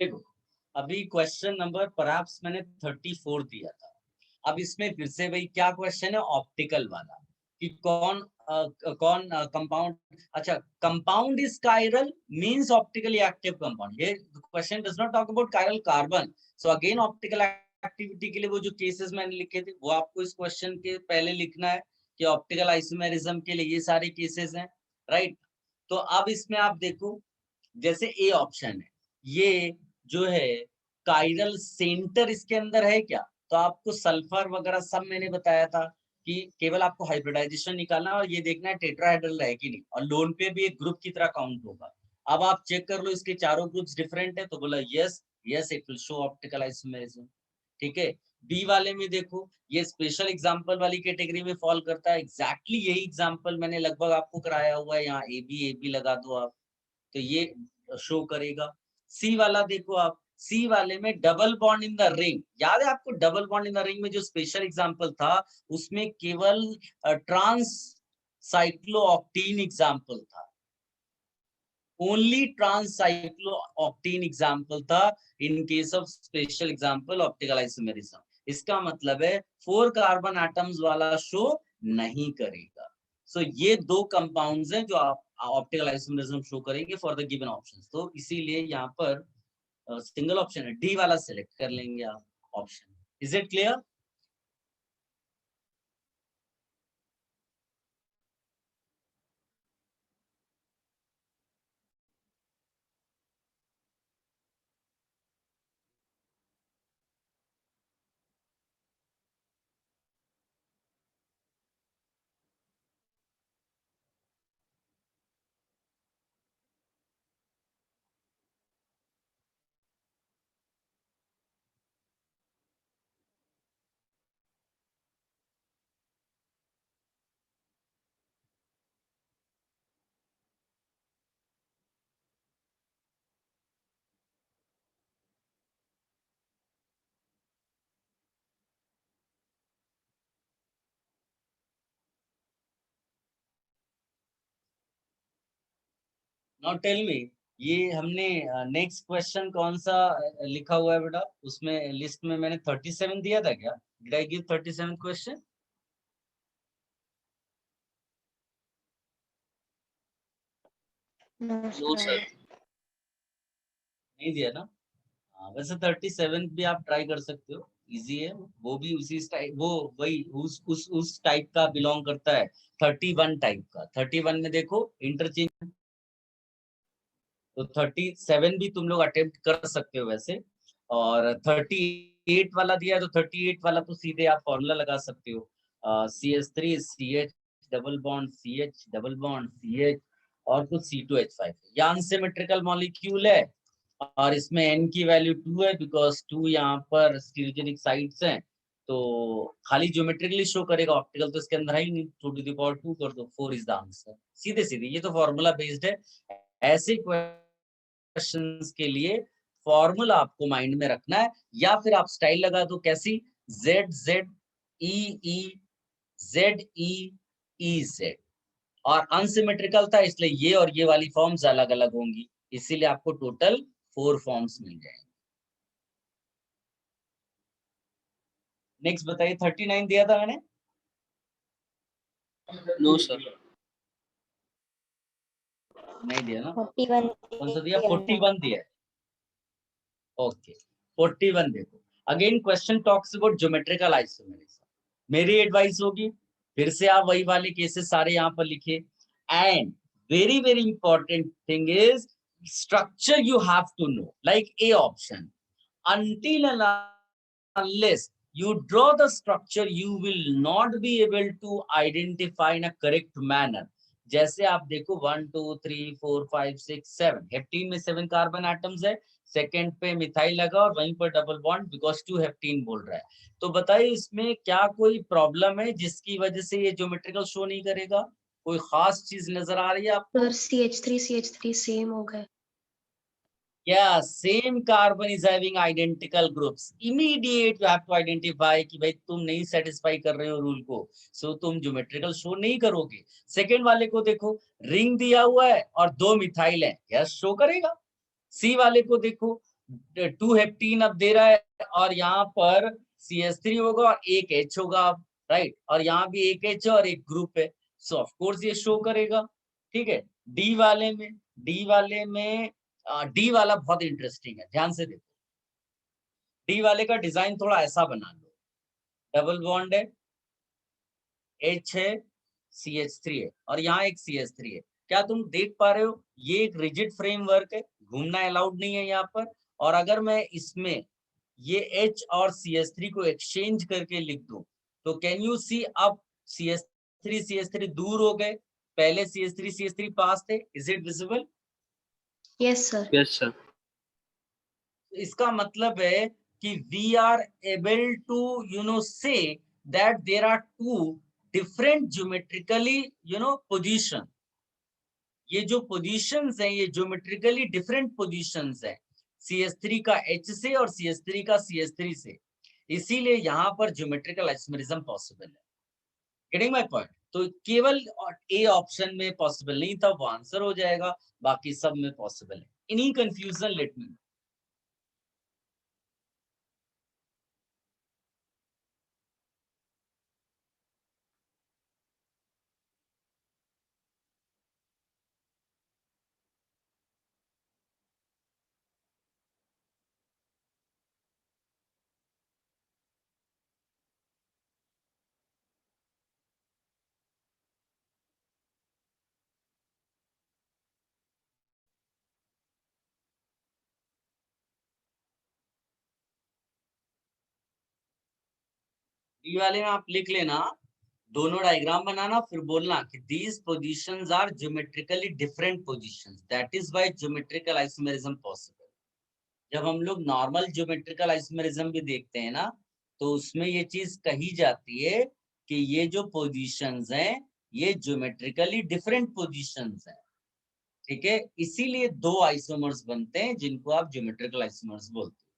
देखो अभी क्वेश्चन नंबर परहैप्स मैंने 34 दिया था। अब इसमें फिर से वही क्या क्वेश्चन है, ऑप्टिकल वाला, कि कौन कंपाउंड, अच्छा compound is chiral means optically active compound. ये question does not talk about chiral carbon. So again optical activity के लिए वो जो केसेस मैंने लिखे थे वो आपको इस क्वेश्चन के पहले लिखना है कि ऑप्टिकल आइसोमेरिज्म के लिए ये सारे केसेस हैं, राइट। तो अब इसमें आप देखो, जैसे ए ऑप्शन है, ये जो है कायरल सेंटर इसके अंदर है क्या, तो आपको सल्फर वगैरह सब मैंने बताया था कि केवल आपको हाइब्रिडाइजेशन निकालना है और ये देखना है टेट्राहेड्रल है कि नहीं, और लोन पे भी एक ग्रुप की तरह काउंट होगा। अब आप चेक कर लो इसके चारों ग्रुप्स डिफरेंट है, तो बोला yes yes it will show optical isomerism. ठीक है, बी वाले में देखो ये स्पेशल एग्जांपल वाली कैटेगरी में फॉल करता है, एग्जैक्टली यही एग्जांपल मैंने लगभग आपको कराया हुआ है, यहाँ ए बी लगा दो आप, तो ये शो करेगा। सी वाला देखो आप, सी वाले में double bond in the ring, याद है आपको double bond in the ring में जो स्पेशल एग्जांपल था उसमें केवल ट्रांस साइक्लोऑक्टीन एग्जांपल था, ओनली ट्रांस साइक्लोऑक्टीन एग्जांपल था in case of special example optical isomerism. इसका मतलब है 4 कार्बन एटम्स वाला शो नहीं करेगा। सो ये दो कंपाउंड्स हैं जो आप ऑप्टिकल आइसोमेरिज्म शो करेंगे फॉर द गिवन ऑप्शंस। तो इसीलिए यहाँ पर सिंगल ऑप्शन है, डी वाला सिलेक्ट कर लेंगे आप option. Is it clear? Now tell me, ये हमने नेक्स्ट क्वेश्चन कौन सा लिखा हुआ है बेटा, उसमें लिस्ट में मैंने 37 दिया था क्या? Did I give 37 question? No, no sir. Sir. नहीं दिया ना? हाँ, वैसे 37 भी आप ट्राई कर सकते हो, इजी है वो भी, उसी टाइप, वो वही उस टाइप का बिलोंग करता है, 31 टाइप का। 31 में देखो इंटरचेंज, तो 37 भी तुम लोग अटेम्प्ट कर सकते हो वैसे। और 38 वाला दिया है, तो 38 वाला तो सीधे आप फॉर्मूला लगा सकते हो, CH3 CH double bond CH double bond CH और कुछ C2H5। या अनसिमेट्रिकल मॉलिक्यूल है और इसमें n की वैल्यू 2 है, बिकॉज 2 यहाँ पर स्टीरियोजेनिक साइट्स हैं, तो खाली ज्योमेट्रिकली शो करेगा, ऑप्टिकल तो इसके अंदर है ही नहीं, 2 टू द पावर 2 कर दो, 4 इज द आंसर। सीधे सीधे, ये तो फॉर्मूला बेस्ड है। ऐसे क्वेश्चंस के लिए फॉर्मूला आपको माइंड में रखना है, या फिर आप स्टाइल लगा दो कैसी, Z Z E E Z E E Z, और अनसिमेट्रिकल था इसलिए ये और ये वाली फॉर्म्स अलग अलग होंगी, इसीलिए आपको टोटल 4 फॉर्म्स मिल जाएंगे। नेक्स्ट बताइए, 39 दिया था मैंने? No sir. नहीं दिया ना? 41 कौन सा दिया? 41 दिया है। ओके, 41 देखो, again question talks about geometrical isomerism. मेरी एडवाइस होगी फिर से आप वही वाले केसेस सारे यहाँ पर लिखे, and very very important thing is structure you have to know, like a option, until and unless you draw the structure you will not be able to identify in a correct manner। जैसे आप देखो 1 2 3 4 5 6 7, हेप्टीन में 7 carbon atoms है, second पे methyl लगा और वहीं पर डबल बॉन्ड, बिकॉज 2 हेप्टीन बोल रहा है। तो बताइए इसमें क्या कोई प्रॉब्लम है जिसकी वजह से ये ज्योमेट्रिकल शो नहीं करेगा? कोई खास चीज नजर आ रही है आपको? सर CH3 सेम हो गए। Yeah, same carbon is having identical groups. Immediate you have to identify कि भाई तुम नहीं सेटिस्फाई कर रहे हो रूल को, सो तुम ज्योमेट्रिकल शो नहीं करोगे। सेकेंड वाले को देखो, रिंग दिया हुआ है और 2 मिथाइल है, यस शो करेगा। सी वाले को देखो, 2 हेप्टीन अब दे रहा है, और यहाँ पर CH3 होगा और एक H होगा अब, राइट, और यहाँ भी एक H और एक ग्रुप है, सो ऑफ कोर्स ये शो करेगा। ठीक है, डी वाले में डी वाला बहुत इंटरेस्टिंग है, ध्यान से देखो। डी वाले का डिजाइन थोड़ा ऐसा बना लो, डबल बॉन्ड है, H है, CH3 है, और यहाँ एक CH3 है। क्या तुम देख पा रहे हो? ये एक रिजिड फ्रेमवर्क है, घूमना अलाउड नहीं है यहाँ पर। और अगर मैं इसमें ये H और CH3 को एक्सचेंज करके लिख दूं, तो कैन यू सी, अब CH3 दूर हो गए, पहले CH3 पास थे। Is it visible? Yes, sir. Yes, sir. इसका मतलब है कि we are able to say that there are two different geometrically position. ये जो पोजीशंस हैं, ये ज्योमेट्रिकली डिफरेंट पोजीशंस हैं, CH3 का H से और CH3 का CH3 से, इसीलिए यहाँ पर ज्योमेट्रिकल आइसोमेरिज्म पॉसिबल है। Getting my point? तो केवल ए ऑप्शन में पॉसिबल नहीं था, वो आंसर हो जाएगा, बाकी सब में पॉसिबल है। Any confusion late me no. D वाले में आप लिख लेना, दोनों डायग्राम बनाना, फिर बोलना कि these positions are geometrically different positions, that is why geometrical isomerism possible। जब हम लोग नॉर्मल ज्योमेट्रिकल आइसोमेरिज्म भी देखते हैं ना, तो उसमें ये चीज कही जाती है कि ये जो पोजीशंस हैं, ये ज्योमेट्रिकली डिफरेंट पोजीशंस हैं। ठीक है, इसीलिए दो आइसोमर्स बनते हैं जिनको आप ज्योमेट्रिकल आइसोमर्स बोलते हैं।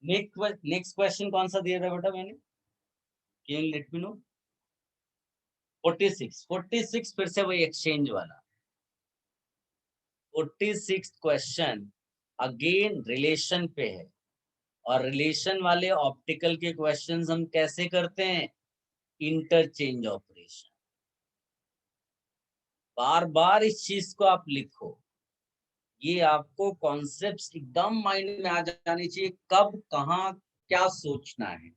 नेक्स्ट क्वेश्चन कौन सा दिया था बेटा मैंने? Can you let me no? 46 फिर से वही एक्सचेंज वाला। 46 क्वेश्चन अगेन रिलेशन पे है, और रिलेशन वाले ऑप्टिकल के क्वेश्चंस हम कैसे करते हैं? Interchange operation. बार बार इस चीज को आप लिखो, ये आपको कॉन्सेप्ट्स एकदम माइंड में आ जानी चाहिए, कब कहाँ क्या सोचना है।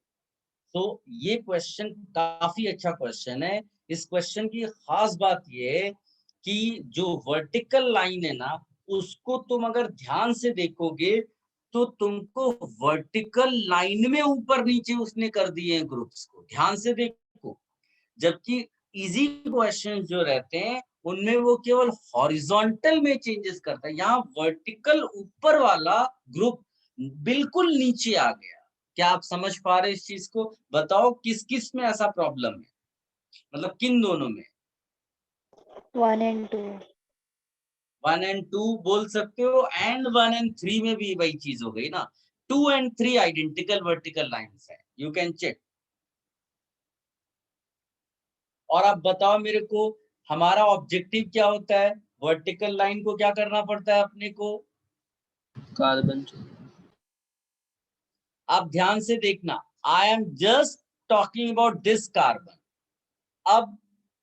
तो ये क्वेश्चन काफी अच्छा क्वेश्चन है। इस क्वेश्चन की खास बात ये है कि जो वर्टिकल लाइन है ना, उसको तुम अगर ध्यान से देखोगे तो तुमको वर्टिकल लाइन में ऊपर नीचे उसने कर दिए हैं ग्रुप्स को, ध्यान से देखो। जबकि इजी क्वेश्चन जो रहते हैं उनमें वो केवल हॉरिजॉन्टल में चेंजेस करता है, यहाँ वर्टिकल ऊपर वाला ग्रुप बिल्कुल नीचे आ गया। क्या आप समझ पा रहे हैं इस चीज को? बताओ किस किस में ऐसा प्रॉब्लम है, मतलब किन दोनों में? 1 and 2। 1 and 2 बोल सकते हो, एंड 1 and 3 में भी वही चीज हो गई ना। 2 and 3 आइडेंटिकल वर्टिकल लाइंस है, यू कैन चेक। और आप बताओ मेरे को, हमारा ऑब्जेक्टिव क्या होता है? वर्टिकल लाइन को क्या करना पड़ता है अपने को? कार्बन। आप ध्यान से देखना, I am just talking about this carbon. अब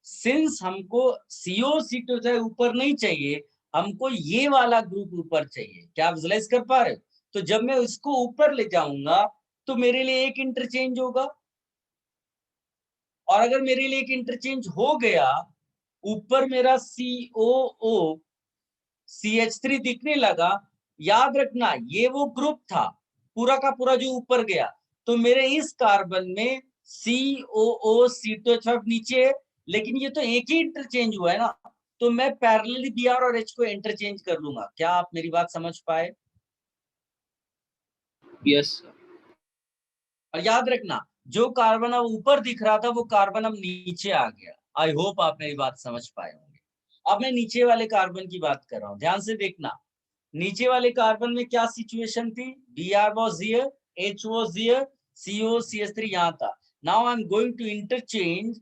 सिंस हमको CO C2 ऊपर नहीं चाहिए, हमको ये वाला ग्रुप ऊपर चाहिए। क्या आप विजुलाइज कर पा रहे हो? तो जब मैं इसको ऊपर ले जाऊंगा तो मेरे लिए एक इंटरचेंज होगा, और अगर मेरे लिए एक इंटरचेंज हो गया, ऊपर मेरा COO CH3 दिखने लगा, याद रखना ये वो ग्रुप था पूरा का पूरा जो ऊपर गया, तो मेरे इस कार्बन में COO C2H5 नीचे है, लेकिन ये तो एक ही इंटरचेंज हुआ है ना, तो मैं पैरेलली Br और H को इंटरचेंज कर लूंगा। क्या आप मेरी बात समझ पाए? Yes sir. और याद रखना जो कार्बन अब ऊपर दिख रहा था वो कार्बन अब नीचे आ गया। आई होप आप मेरी बात समझ पाए होंगे। अब मैं नीचे वाले कार्बन की बात कर रहा हूं, ध्यान से देखना। नीचे वाले कार्बन में क्या सिचुएशन थी? Br was here, H was here, CO CH3 यहाँ था। Now I'm going to interchange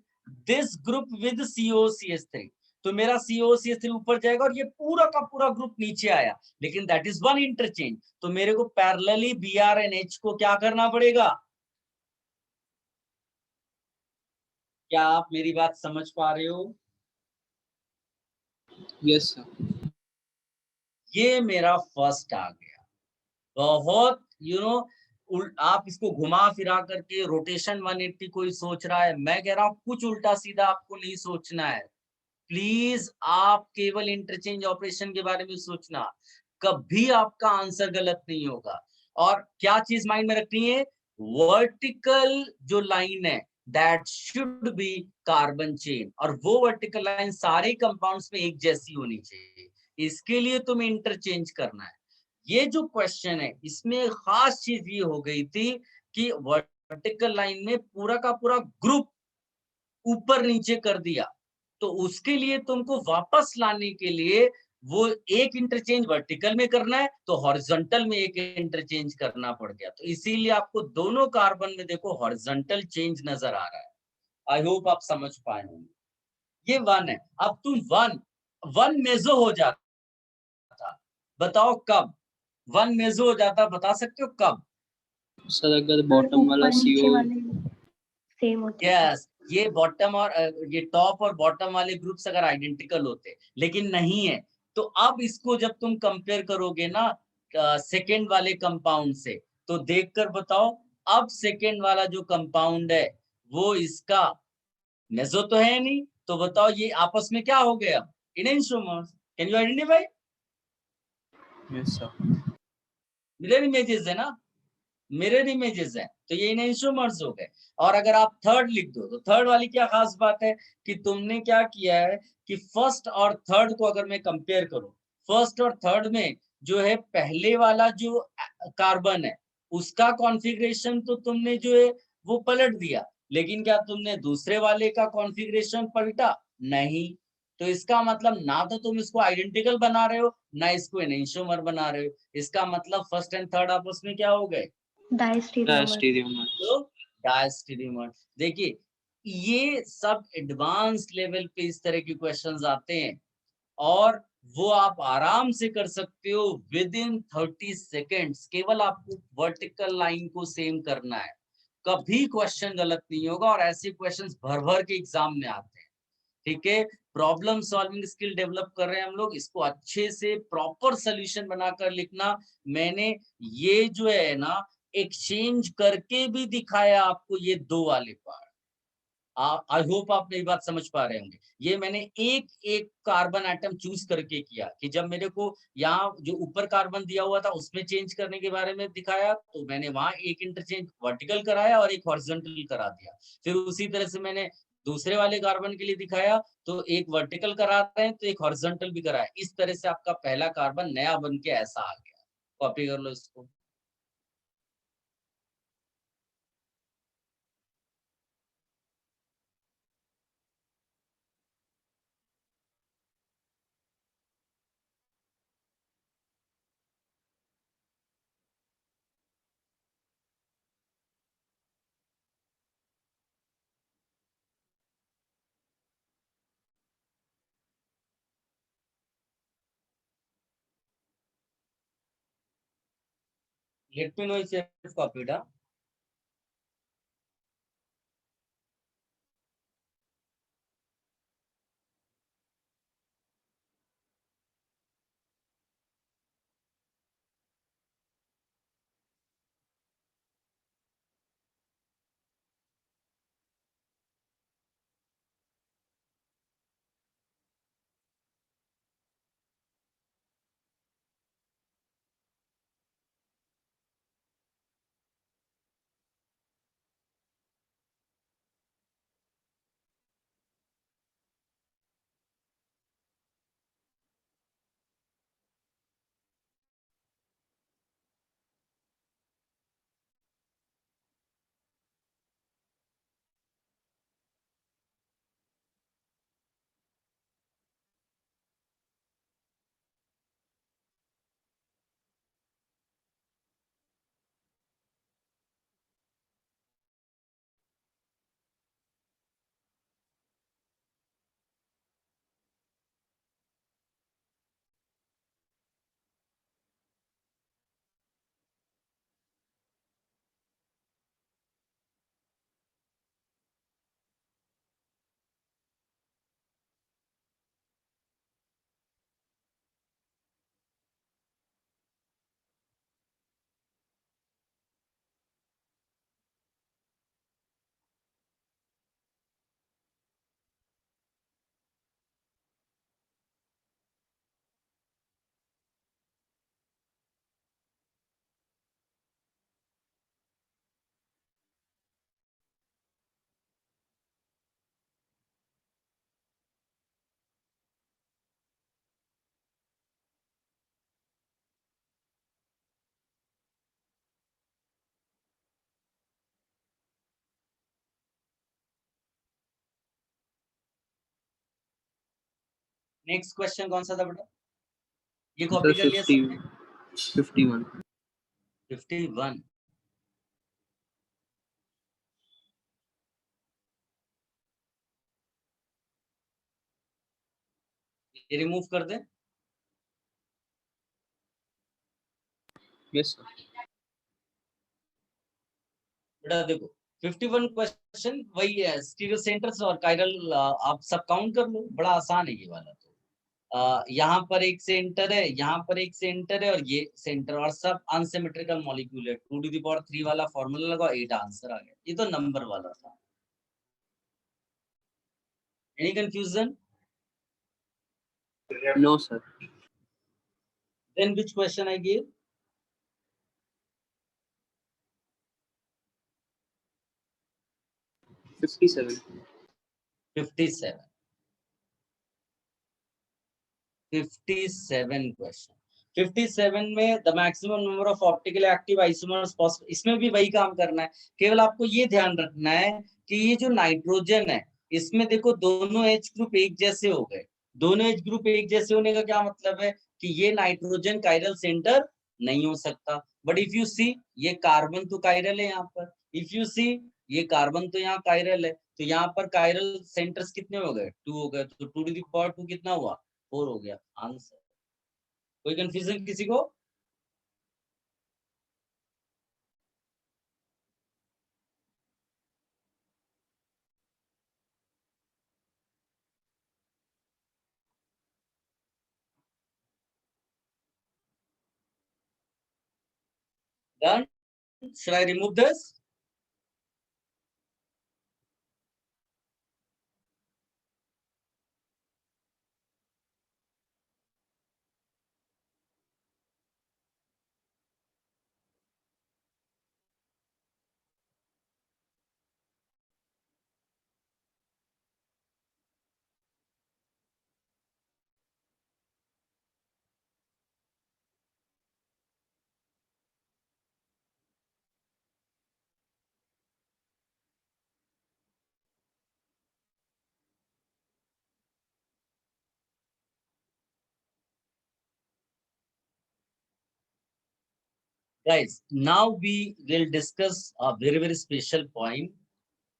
this group with CO CH3। तो मेरा CO CH3 ऊपर जाएगा और ये पूरा का पूरा ग्रुप नीचे आया, लेकिन दैट इज वन इंटरचेंज। तो मेरे को पैरेलली Br एंड H को क्या करना पड़ेगा? क्या आप मेरी बात समझ पा रहे हो? Yes sir. ये मेरा फर्स्ट आ गया। बहुत आप इसको घुमा फिरा करके रोटेशन 180 कोई सोच रहा है, मैं कह रहा हूं कुछ उल्टा सीधा आपको नहीं सोचना है। प्लीज आप केवल इंटरचेंज ऑपरेशन के बारे में सोचना, कभी आपका आंसर गलत नहीं होगा। और क्या चीज माइंड में रखनी है? वर्टिकल जो लाइन है that should be carbon chain, और वो वर्टिकल लाइन सारे कंपाउंड्स में एक जैसी होनी चाहिए। इसके लिए तुम्हें इंटरचेंज करना है। ये जो क्वेश्चन है इसमें खास चीज ये हो गई थी कि वर्टिकल लाइन में पूरा का पूरा ग्रुप ऊपर नीचे कर दिया, तो उसके लिए तुमको वापस लाने के लिए वो एक इंटरचेंज वर्टिकल में करना है, तो हॉरिजॉन्टल में एक इंटरचेंज करना पड़ गया। तो इसीलिए आपको दोनों कार्बन में देखो हॉरिजॉन्टल चेंज नजर आ रहा है। आई होप आप समझ पाए होंगे। ये वन है। अब तुम वन वन मेजो हो जाता, बताओ कब वन मेजो हो जाता? बता सकते हो कब? सर अगर सर बॉटम वाला ऊपर नीचे CO वाले सेम होते हैं। यस, ये बॉटम और ये टॉप और बॉटम वाले ग्रुप्स अगर आइडेंटिकल होते, लेकिन नहीं है, तो अब इसको जब तुम कंपेयर करोगे ना सेकेंड वाले कंपाउंड से, तो देखकर बताओ अब सेकेंड वाला जो कंपाउंड है वो इसका मेसो तो है नहीं, तो बताओ ये आपस में क्या हो गया? Enantiomers. Can you identify? Yes sir. Mirror images है ना, मिरर इमेजेस हैं, तो ये इनेंशियोमर्स हो गए। और अगर आप थर्ड लिख दो तो थर्ड वाली क्या खास बात है कि तुमने क्या किया है कि फर्स्ट और थर्ड को अगर मैं कंपेयर करूं, फर्स्ट और थर्ड में जो है पहले वाला जो कार्बन है उसका कॉन्फ़िगरेशन तो तुमने जो है वो पलट दिया, लेकिन क्या तुमने दूसरे वाले का कॉन्फ़िगरेशन पलटा? नहीं। तो इसका मतलब ना तो तुम इसको आइडेंटिकल बना रहे हो, ना इसको एनेंशियोमर बना रहे हो। इसका मतलब फर्स्ट एंड थर्ड आपस में क्या हो गए? डायस्टीरियोमर। डायस्टीरियोमर। तो डायस्टेरियोमर। देखिए ये सब एडवांस लेवल पे इस तरह के क्वेश्चंस आते हैं, और वो आप आराम से कर सकते हो विद इन 30 सेकेंड्स। केवल आपको वर्टिकल लाइन को सेम करना है, कभी क्वेश्चन गलत नहीं होगा। और ऐसे क्वेश्चंस भर भर के एग्जाम में आते हैं। ठीक है, प्रॉब्लम सॉल्विंग स्किल डेवलप कर रहे हैं हम लोग, इसको अच्छे से प्रॉपर सोल्यूशन बनाकर लिखना। मैंने ये जो है ना एक्सचेंज करके भी दिखाया आपको ये दो वाले पार्ट। आई होप आप मेरी बात समझ पा रहे होंगे। ये मैंने एक एक कार्बन एटम चूज करके किया कि जब मेरे को यहाँ जो ऊपर कार्बन दिया हुआ था उसमें चेंज करने के बारे में दिखाया, तो मैंने वहां एक इंटरचेंज वर्टिकल कराया और एक हॉरिजॉन्टल करा दिया। फिर उसी तरह से मैंने दूसरे वाले कार्बन के लिए दिखाया, तो एक वर्टिकल करा रहे हैं तो एक हॉरिजॉन्टल भी कराया। इस तरह से आपका पहला कार्बन नया बन के ऐसा आ गया। कॉपी कर लो इसको। Late me know if you have copied. Next question कौन सा था बेटा? ये सर कॉपी कर लिया सबने? 51. 51। ये रिमूव कर दें? Yes sir. बेटा देखो 51 क्वेश्चन वही है, स्टीरियो सेंटर्स और कायरल आप सब काउंट कर लो, बड़ा आसान है ये वाला। तो यहाँ पर एक सेंटर है, यहाँ पर एक सेंटर है और ये सेंटर, और सब अनसिमेट्रिकल मॉलिक्यूल है। 2 टू द पावर 3 वाला फॉर्मूला लगा, 8 आंसर आ गया। ये तो नंबर वाला था। Any confusion? No sir. Then which question I give? 57. 57। 57 question. 57 में the maximum number of optically active isomers possible, इसमें भी वही काम करना है। केवल आपको ये ध्यान रखना है कि ये जो नाइट्रोजन है, इसमें देखो दोनों एच ग्रुप एक जैसे हो गए। दोनों एच ग्रुप एक जैसे होने का क्या मतलब है कि ये नाइट्रोजन कायरल सेंटर नहीं हो सकता। बट इफ यू सी, ये कार्बन तो कायरल है यहाँ पर। इफ यू सी, ये कार्बन तो यहाँ कायरल है, तो यहाँ पर कायरल सेंटर्स कितने हो गए? 2 हो गए। तो 2 टू द पावर 2 कितना हुआ? 4 हो गया आंसर। कोई कंफ्यूजन किसी को? Done? Should I remove this? Guys, now we will discuss a very special point.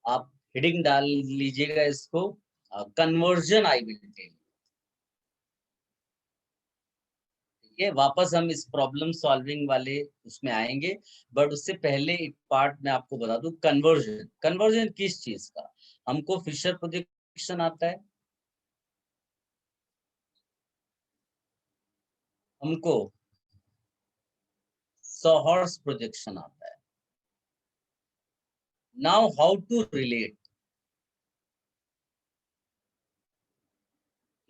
आप हेडिंग डाल लीजिएगा इसको, कन्वर्जन आई विल टेल। ठीक है, वापस हम इस प्रॉब्लम सॉल्विंग वाले उसमें आएंगे, बट उससे पहले एक पार्ट मैं आपको बता दूं। कन्वर्जन, कन्वर्जन किस चीज का? हमको फिशर प्रोजेक्शन आता है, हमको सॉहर्स प्रोजेक्शन आता है। नाउ हाउ टू रिलेट,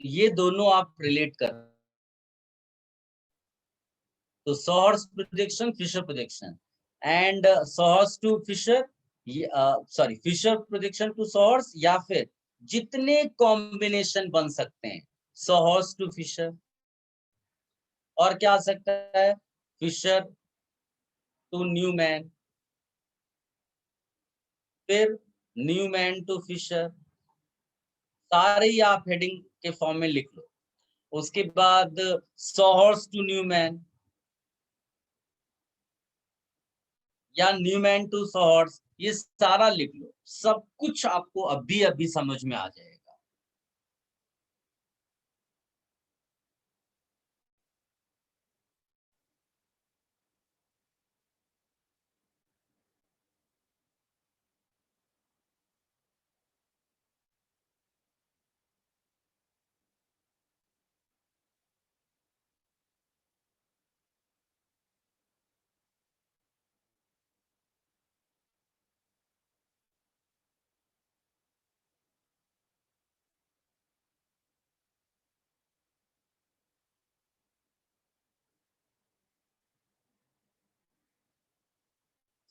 ये दोनों आप रिलेट कर। तो sawhorse projection, Fischer projection, and sawhorse to Fischer, sorry Fischer projection to sawhorse, या फिर जितने कॉम्बिनेशन बन सकते हैं सॉहर्स टू फिशर। और क्या आ सकता है? फिशर टू न्यूमैन, फिर न्यूमैन टू फिशर। सारे ही आप हेडिंग के फॉर्म में लिख लो। उसके बाद सॉहर्स टू न्यूमैन, या न्यूमैन टू सॉहर्स, ये सारा लिख लो। सब कुछ आपको अभी अभी समझ में आ जाएगा।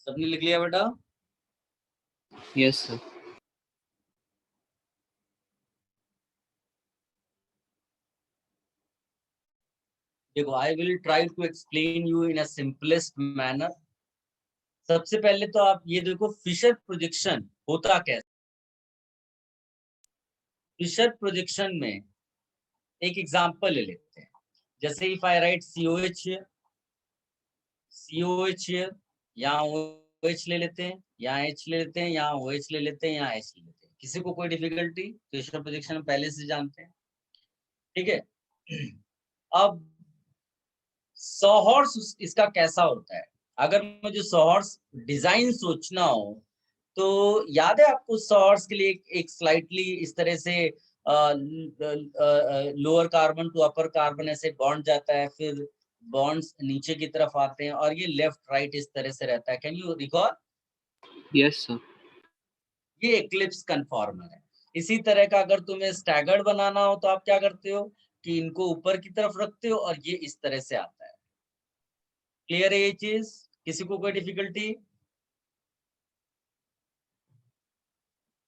सबने लिख लिया बेटा? Yes sir. देखो, I will try to explain you in a simplest manner. सबसे पहले तो आप ये देखो, फिशर प्रोजेक्शन होता कैसे। फिशर प्रोजेक्शन में एक एग्जांपल ले लेते हैं, जैसे if I right COH here, COH here, यहाँ OH ले लेते हैं, यहाँ H ले लेते हैं, यहाँ OH ले लेते हैं, यहाँ H ले लेते हैं। किसी को कोई डिफिकल्टी? क्वेश्चन प्रोजेक्शन हम पहले से जानते हैं, ठीक है। अब सॉहॉर्स इसका कैसा होता है? अगर मुझे सॉहॉर्स डिजाइन सोचना हो तो याद है आपको सॉहॉर्स के लिए एक स्लाइटली इस तरह से lower carbon to upper carbon ऐसे बॉन्ड जाता है, फिर बॉन्ड्स नीचे की तरफ आते हैं और ये लेफ्ट राइट इस तरह से रहता है। Can you recall? Yes sir. ये एक्लिप्स कन्फॉर्मर है। इसी तरह का अगर तुम्हें स्टैगर्ड बनाना हो तो आप क्या करते हो कि इनको ऊपर की तरफ रखते हो और ये इस तरह से आता है। क्लियर है ये चीज? किसी को कोई डिफिकल्टी?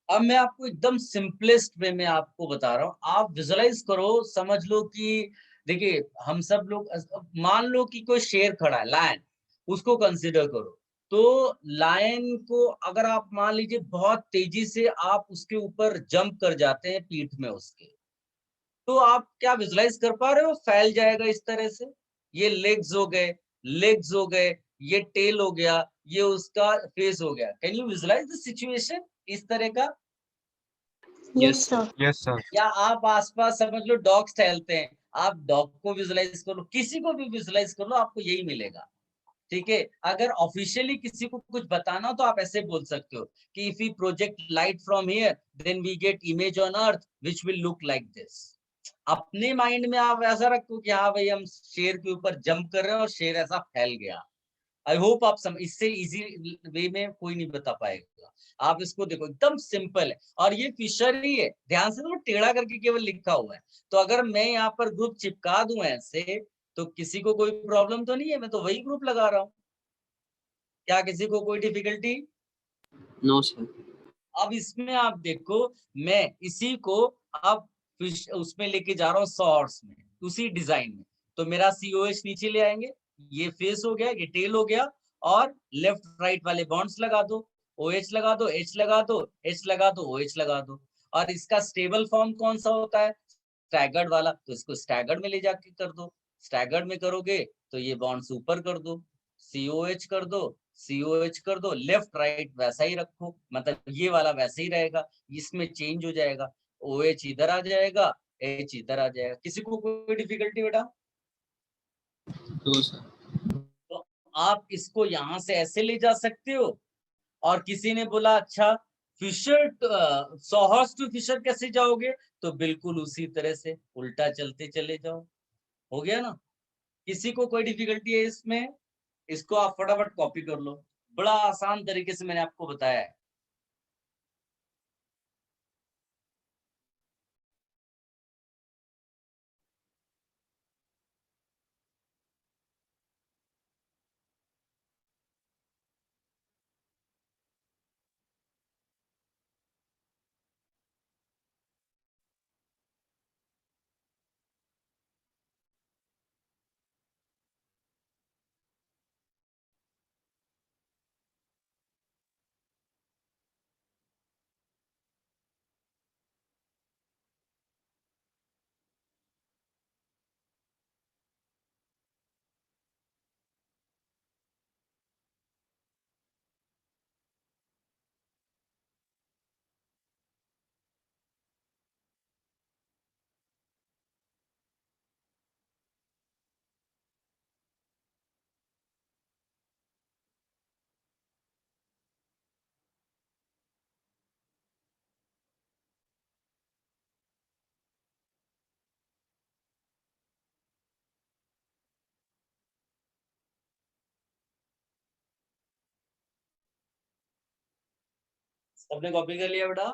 अब मैं आपको एकदम सिंपलेस्ट वे में आपको बता रहा हूँ, आप विजुअलाइज करो, समझ लो कि देखिए हम सब लोग, मान लो कि कोई शेर खड़ा है, लायन, उसको कंसिडर करो। तो लायन को अगर आप मान लीजिए बहुत तेजी से आप उसके ऊपर जंप कर जाते हैं पीठ में उसके, तो आप क्या विजुअलाइज कर पा रहे हो? फैल जाएगा इस तरह से। ये लेग्स हो गए, लेग्स हो गए, ये टेल हो गया, ये उसका फेस हो गया। Can you visualise the situation इस तरह का? Yes, sir. Yes, sir. या आप आसपास समझ लो डॉग्स टहलते हैं, आप डॉग को विजुअलाइज कर लो, किसी को भी विजुअलाइज कर लो, आपको यही मिलेगा। ठीक है। अगर ऑफिशियली किसी को कुछ बताना हो तो आप ऐसे बोल सकते हो कि if we project light from here then we get image on earth which will look like this. अपने माइंड में आप ऐसा रखो कि हाँ भाई हम शेर के ऊपर जंप कर रहे हैं और शेर ऐसा फैल गया। आई होप आप इससे इजी वे में कोई नहीं बता पाएगा। आप इसको देखो, एकदम सिंपल है और ये फिशर ही है, ध्यान से तो टेढ़ा करके केवल लिखा हुआ है। तो अगर मैं यहाँ पर ग्रुप चिपका दूं ऐसे, तो किसी को कोई प्रॉब्लम तो नहीं है, मैं तो वही ग्रुप लगा रहा हूँ। क्या किसी को कोई डिफिकल्टी? No sir. अब इसमें आप देखो, मैं इसी को अब फिश उसमें लेके जा रहा हूँ सॉर्स में, उसी डिजाइन में। तो मेरा COH नीचे ले आएंगे, ये फेस हो गया, ये टेल हो गया, और लेफ्ट राइट वाले बॉन्ड्स लगा दो, OH लगा दो, H लगा दो, H लगा दो, OH लगा दो। और इसका स्टेबल फॉर्म कौन सा होता है? स्टैगर्ड वाला। तो इसको स्टैगर्ड में ले जाके कर दो। स्टैगर्ड में करोगे तो ये बॉन्ड्स ऊपर कर दो, COH कर दो, COH कर दो, लेफ्ट राइट वैसा ही रखो, मतलब ये वाला वैसे ही रहेगा, इसमें चेंज हो जाएगा, OH इधर आ जाएगा, H इधर आ जाएगा। किसी को कोई डिफिकल्टी बेटा? No sir. तो आप इसको यहाँ से ऐसे ले जा सकते हो। और किसी ने बोला अच्छा फिशर सॉहर्स टू फिशर कैसे जाओगे? तो बिल्कुल उसी तरह से उल्टा चलते चले जाओ। हो गया ना? किसी को कोई डिफिकल्टी है इसमें? इसको आप फटाफट कॉपी कर लो, बड़ा आसान तरीके से मैंने आपको बताया है। सबने कॉपी कर लिया बेटा?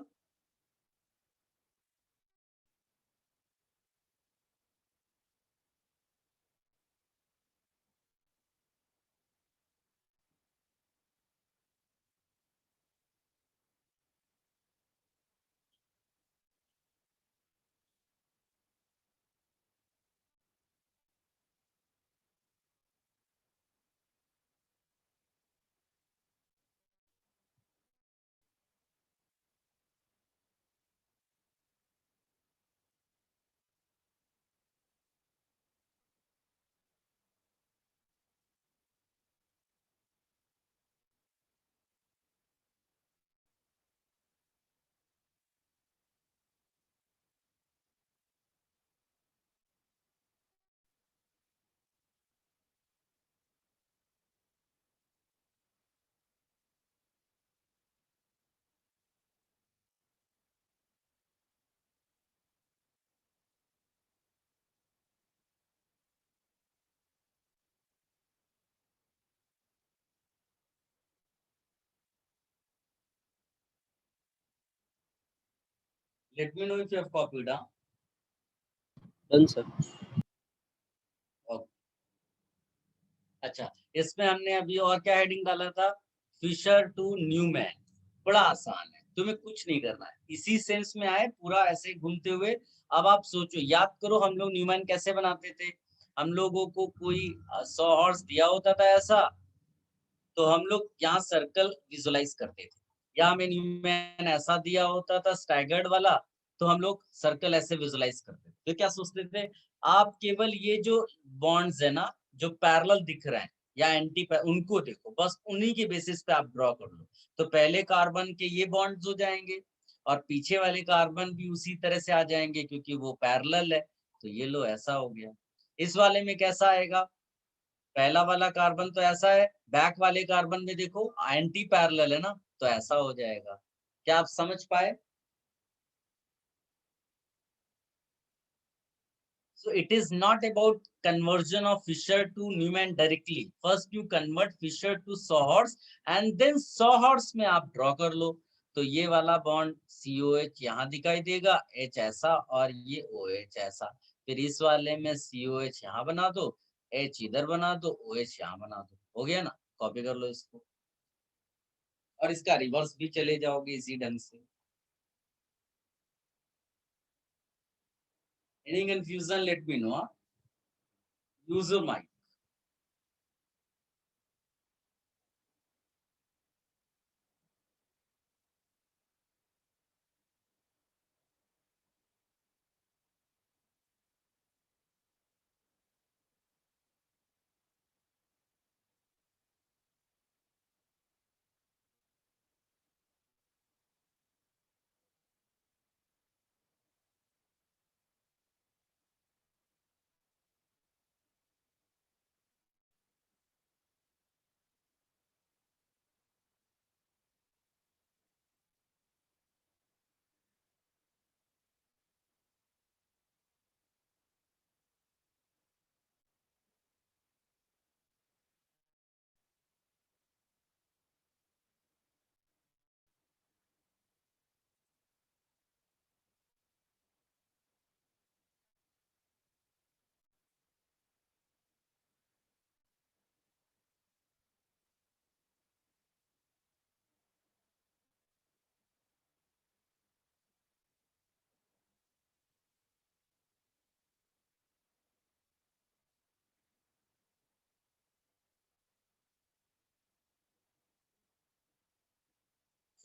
Let me know if you have copied. Huh? Done, sir. Okay. अच्छा, इसमें हमने अभी और क्या हेडिंग डाला था? Fischer to Newman. बड़ा आसान है, तुम्हें कुछ नहीं करना है, इसी सेंस में आए पूरा ऐसे घूमते हुए। अब आप सोचो, याद करो हम लोग न्यूमैन कैसे बनाते थे। हम लोगों को कोई 100 हॉर्स दिया होता था ऐसा, तो हम लोग यहाँ सर्कल विजुलाइज करते थे, या हमें न्यूमैन ऐसा दिया होता था स्टैगर्ड वाला, तो हम लोग सर्कल ऐसे विजुलाइज करते थे। तो क्या सोचते थे, आप केवल ये जो बॉन्ड्स है ना, जो पैरेलल दिख रहे हैं या एंटी, उनको देखो, बस उन्हीं के बेसिस पे आप ड्रॉ कर लो। तो पहले कार्बन के ये बॉन्ड्स हो जाएंगे और पीछे वाले कार्बन भी उसी तरह से आ जाएंगे, क्योंकि वो पैरेलल है। तो ये लो ऐसा हो गया। इस वाले में कैसा आएगा? पहला वाला कार्बन तो ऐसा है, बैक वाले कार्बन में देखो एंटी पैरेलल है ना, तो ऐसा हो जाएगा। क्या आप समझ पाए? So it is not about conversion of Fisher to Newman directly. First you convert Fisher to Sawhorse and then Sawhorse में आप ड्रॉ कर लो। तो ये वाला बॉन्ड COH यहाँ दिखाई देगा, H ऐसा और ये OH ऐसा। फिर इस वाले में COH यहाँ बना दो, H इधर बना दो, OH यहाँ बना दो। हो गया ना? कॉपी कर लो इसको और इसका रिवर्स भी चले जाओगे इसी ढंग से। Any confusion, let me know. Use your mind.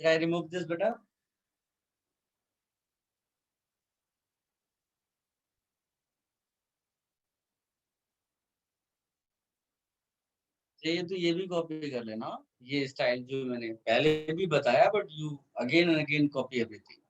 Should I remove this, beta? चाहिए तो ये भी कॉपी कर लेना। ये स्टाइल जो मैंने पहले भी बताया, but you again and again copy everything.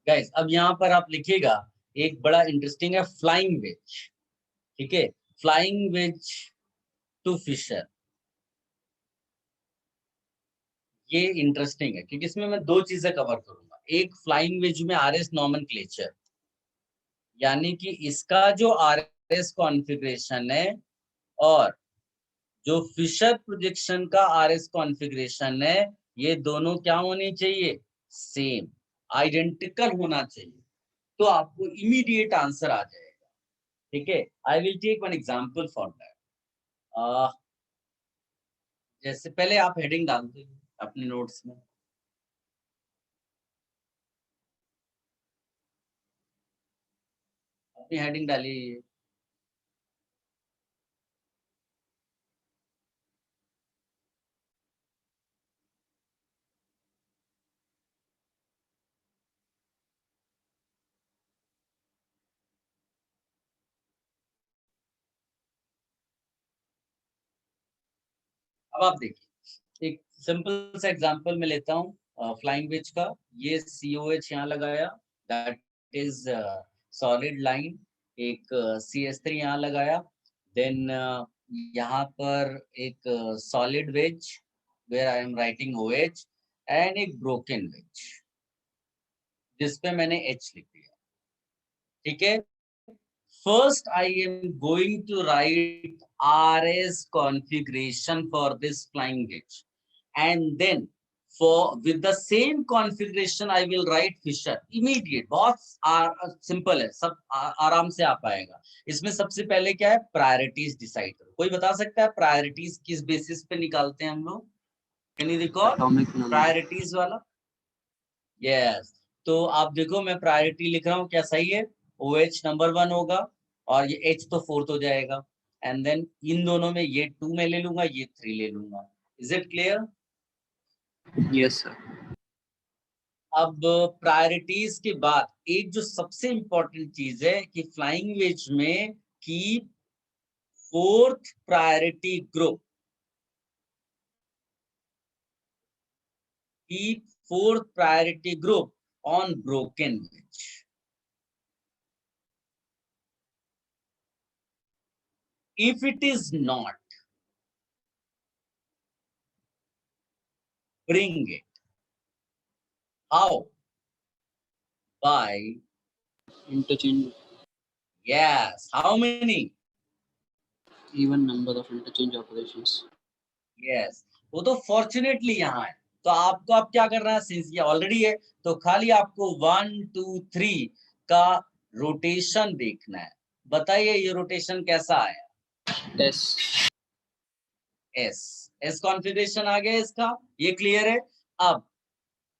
Guys अब यहाँ पर आप लिखिएगा, एक बड़ा इंटरेस्टिंग है फ्लाइंग वेज। ठीक है, फ्लाइंग वेज टू फिशर, ये इंटरेस्टिंग है क्योंकि इसमें मैं दो चीजें कवर करूंगा। एक, फ्लाइंग वेज में RS नॉमेनक्लेचर, यानी कि इसका जो RS कॉन्फ़िगरेशन है और जो फिशर प्रोजेक्शन का RS कॉन्फ़िगरेशन है, ये दोनों क्या होनी चाहिए? सेम, आइडेंटिकल होना चाहिए। तो आपको इमीडिएट आंसर आ जाएगा। ठीक है, I will take one example for that. जैसे पहले आप हेडिंग डाल दो अपने नोट्स में। अपनी हेडिंग डालिए। अब आप देखिए, एक सिंपल सा एग्जांपल मैं लेता हूँ फ्लाइंग वेज का। ये COH यहाँ लगाया, दैट इज सॉलिड लाइन। एक CH3 यहाँ लगाया, देन यहाँ पर एक solid wedge where I am writing OH, and एक ब्रोकन वेज जिसपे मैंने H लिख दिया। ठीक है, first I am going to write RS configuration for this flying wedge, and then for with the same configuration I will write Fisher immediate। बहुत simple है, सब आराम से आ पाएगा। इसमें सबसे पहले क्या है, प्रायोरिटीज डिसाइड करो। कोई बता सकता है प्रायोरिटीज किस बेसिस पे निकालते हैं हम लोग? Can you recall atomic number. Priorities वाला? यस, तो आप देखो मैं प्रायोरिटी लिख रहा हूँ, क्या सही है? OH नंबर 1 होगा और ये H तो 4th हो जाएगा, एंड देन इन दोनों में ये 2 में ले लूंगा, ये 3 ले लूंगा। Is it clear? Yes sir. अब प्रायोरिटीज के बाद एक जो सबसे इंपॉर्टेंट चीज है कि फ्लाइंग वेज में keep 4th priority group, keep 4th priority group on broken wedge. If it is not, bring it. How? By Interchange, yes. How many? even number of interchange operations. Yes. वो तो fortunately यहाँ है, तो आपको अब क्या करना है, सिंस ये ऑलरेडी है तो खाली आपको 1 2 3 का रोटेशन देखना है। बताइए ये रोटेशन कैसा आया? S, एस कॉन्फ़िगरेशन आ गया इसका, ये क्लियर है। अब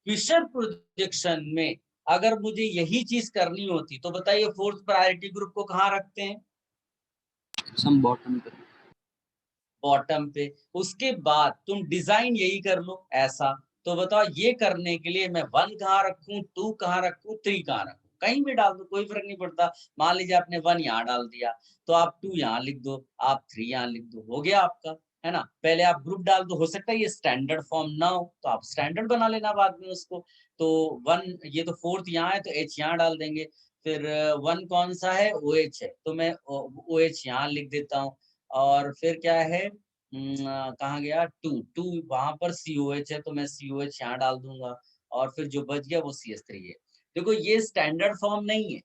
फिशर प्रोजेक्शन में अगर मुझे यही चीज करनी होती तो बताइए 4th प्रायोरिटी ग्रुप को कहाँ रखते हैं? some bottom पे। बॉटम पे। उसके बाद तुम डिजाइन यही कर लो ऐसा। तो बताओ ये करने के लिए मैं 1 कहाँ रखूं, 2 कहाँ रखूं, 3 कहाँ रखूं? कहीं भी डाल दो, कोई फर्क नहीं पड़ता। मान लीजिए आपने 1 यहाँ डाल दिया तो आप 2 यहाँ लिख दो, आप 3 यहाँ लिख दो, हो गया आपका, है ना? पहले आप ग्रुप डाल दो, हो सकता है ये स्टैंडर्ड फॉर्म ना हो तो आप स्टैंडर्ड बना लेना बाद में उसको। तो 1 ये तो 4th यहाँ है तो H यहाँ डाल देंगे। फिर 1 कौन सा है, OH है, तो मैं OH यहाँ लिख देता हूँ। और फिर क्या है, कहाँ गया, 2 वहां पर COH है तो मैं COH यहाँ डाल दूंगा, और फिर जो बच गया वो CH3 है। देखो ये स्टैंडर्ड फॉर्म नहीं है,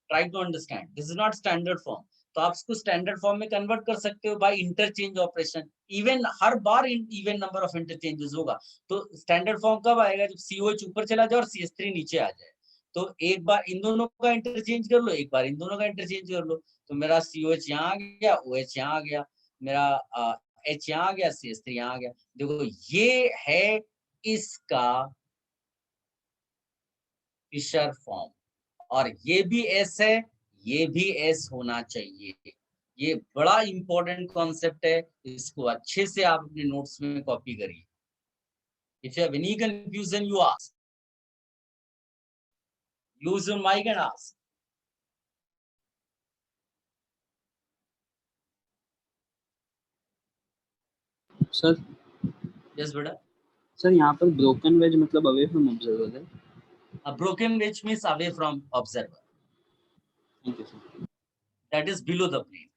try to understand, this is not standard form. तो आप इसको स्टैंडर्ड फॉर्म में कन्वर्ट कर सकते हो बाय इंटरचेंज ऑपरेशन। इवन हर बार इवन नंबर ऑफ इंटरचेंजेस होगा। तो स्टैंडर्ड फॉर्म कब आएगा, जब COH ऊपर चला जाए और CH3 नीचे आ जाए। तो एक बार इन दोनों का इंटरचेंज कर लो, एक बार इन दोनों का इंटरचेंज कर लो, तो मेरा COH यहाँ आ गया, OH यहाँ आ गया, मेरा H यहाँ आ गया, CH3 यहाँ आ गया। देखो ये है इसका फिशर फॉर्म, और ये भी S है, ये भी S होना चाहिए। ये बड़ा इंपॉर्टेंट कॉन्सेप्ट है, इसको अच्छे से आप अपने नोट्स में कॉपी करिए। If you have any confusion you ask, use your mic and ask. Sir yes बेटा। सर यहाँ पर ब्रोकन वेज मतलब अवे फ्रॉम ऑब्जर्वर है। A broken wedge means away from observer, thank you sir. that is below the plane।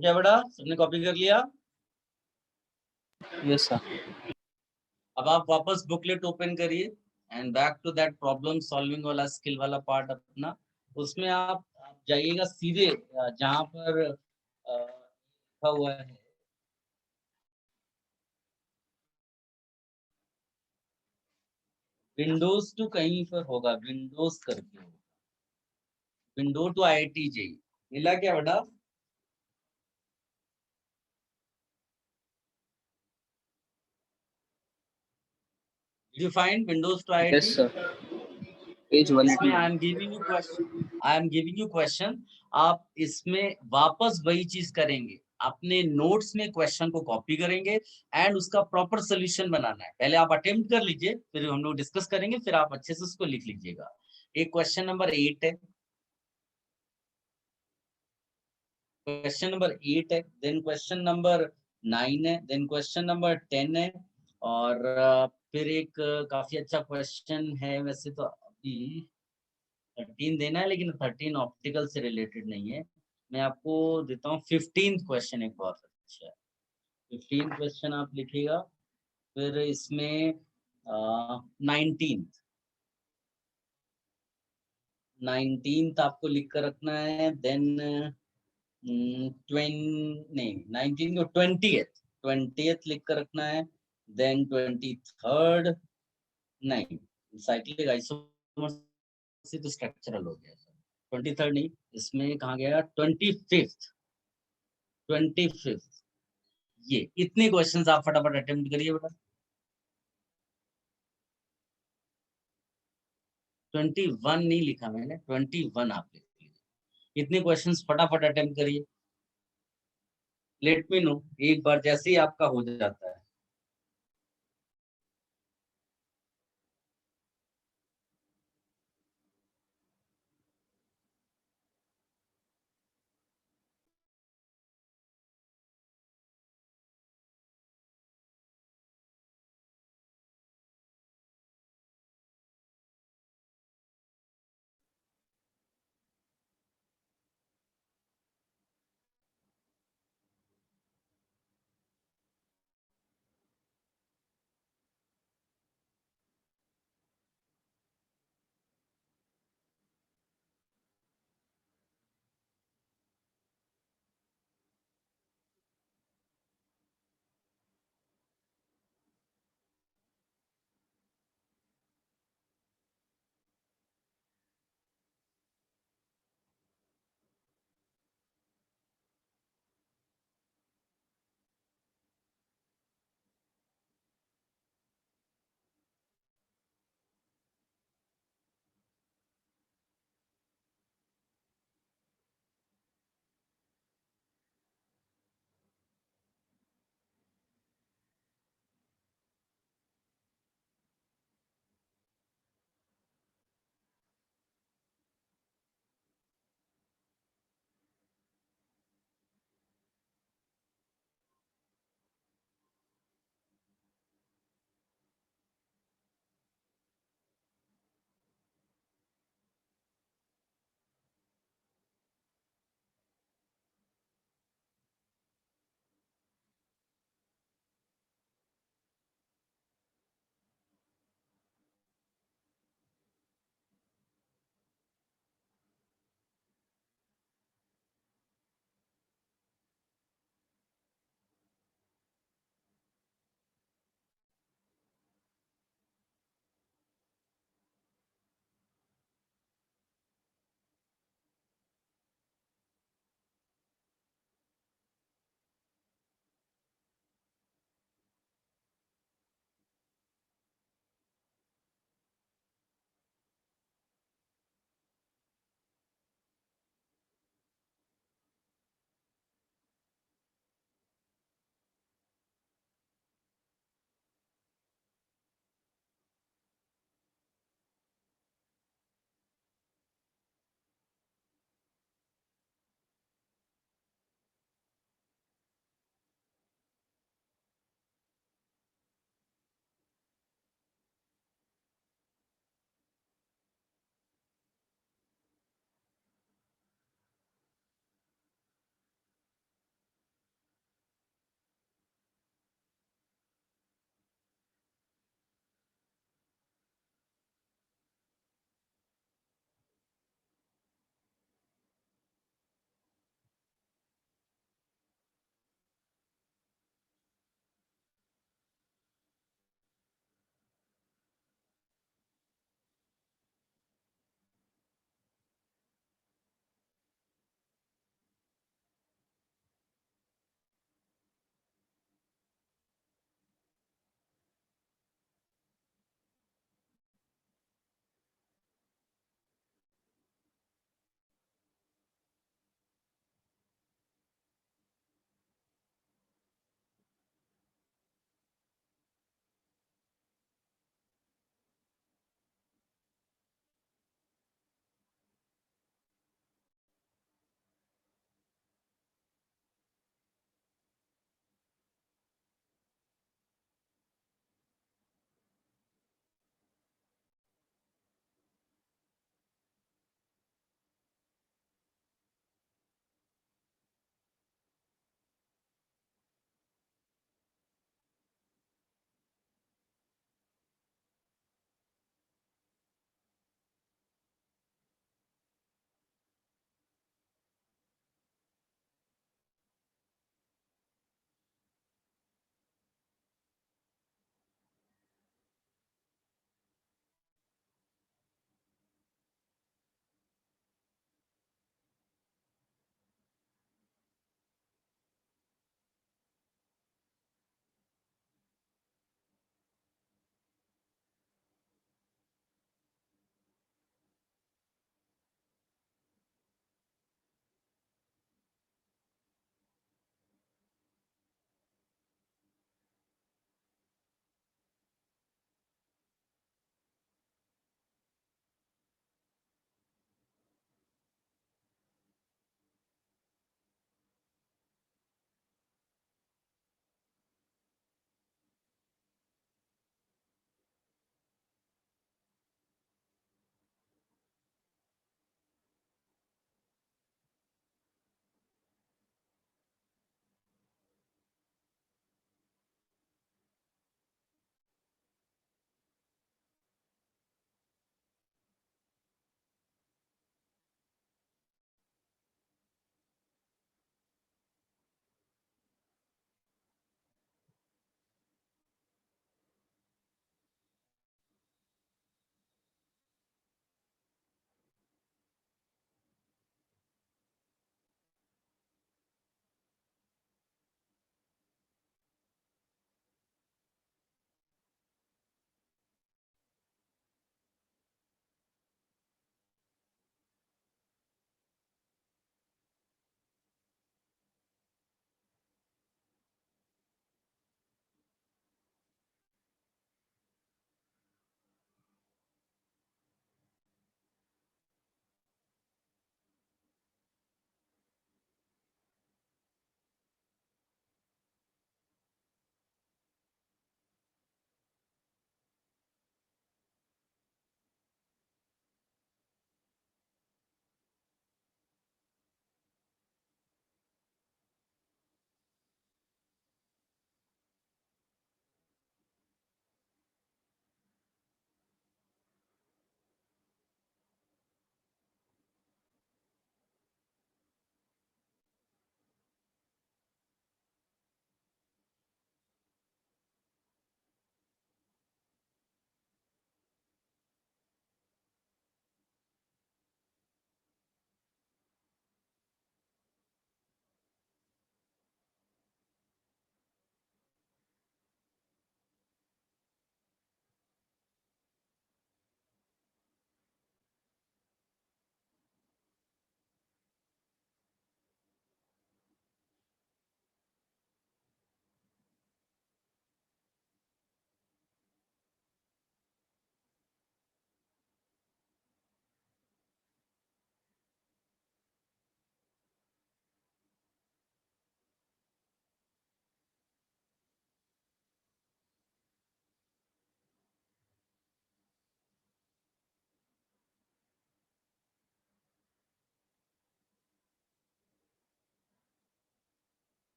क्या बेटा, सबने copy कर लिया? Yes sir. अब आप वापस बुकलेट ओपन करिए and back to that problem solving वाला स्किल वाला पार्ट अपना। उसमें आप जाइएगा सीधे जहां पर लिखा हुआ है विंडोज टू, कहीं पर होगा विंडोज करके होगा, विंडो टू IIT JEE। मिला क्या बेटा? Did you find Windows to IIT? Yes sir, page इसमें 180। I am giving you question. आप इसमें वापस वही चीज करेंगे, अपने नोट्स में क्वेश्चन को कॉपी करेंगे एंड उसका प्रॉपर सोल्यूशन बनाना है। पहले आप अटेम्प्ट कर लीजिए, फिर हम लोग डिस्कस करेंगे, फिर आप अच्छे से उसको लिख लीजिएगा। एक क्वेश्चन नंबर 8 है, क्वेश्चन नंबर 8 है, देन क्वेश्चन नंबर 9 है, देन क्वेश्चन नंबर 10 है, और फिर एक काफी अच्छा क्वेश्चन है। वैसे तो अभी 13 देना है, लेकिन 13 ऑप्टिकल से रिलेटेड नहीं है। मैं आपको देता हूँ 15th क्वेश्चन, एक बहुत अच्छा है। 15th क्वेश्चन आप लिखिएगा, फिर इसमें 19th 19th आपको लिख कर रखना है, देन 19 को 20th लिख कर रखना है, देन 23rd, नहीं साइक्लिक आइसोमर से तो स्ट्रक्चरल हो गया। 23rd नहीं, इसमें कहा गया 25th। ये इतने क्वेश्चंस आप फटाफट अटेम्प्ट करिए बेटा। 21 नहीं लिखा मैंने, 21 आप लिख लीजिए। इतने क्वेश्चंस फटाफट अटेम्प्ट करिए। लेट मी नो एक बार जैसे ही आपका हो जाता है।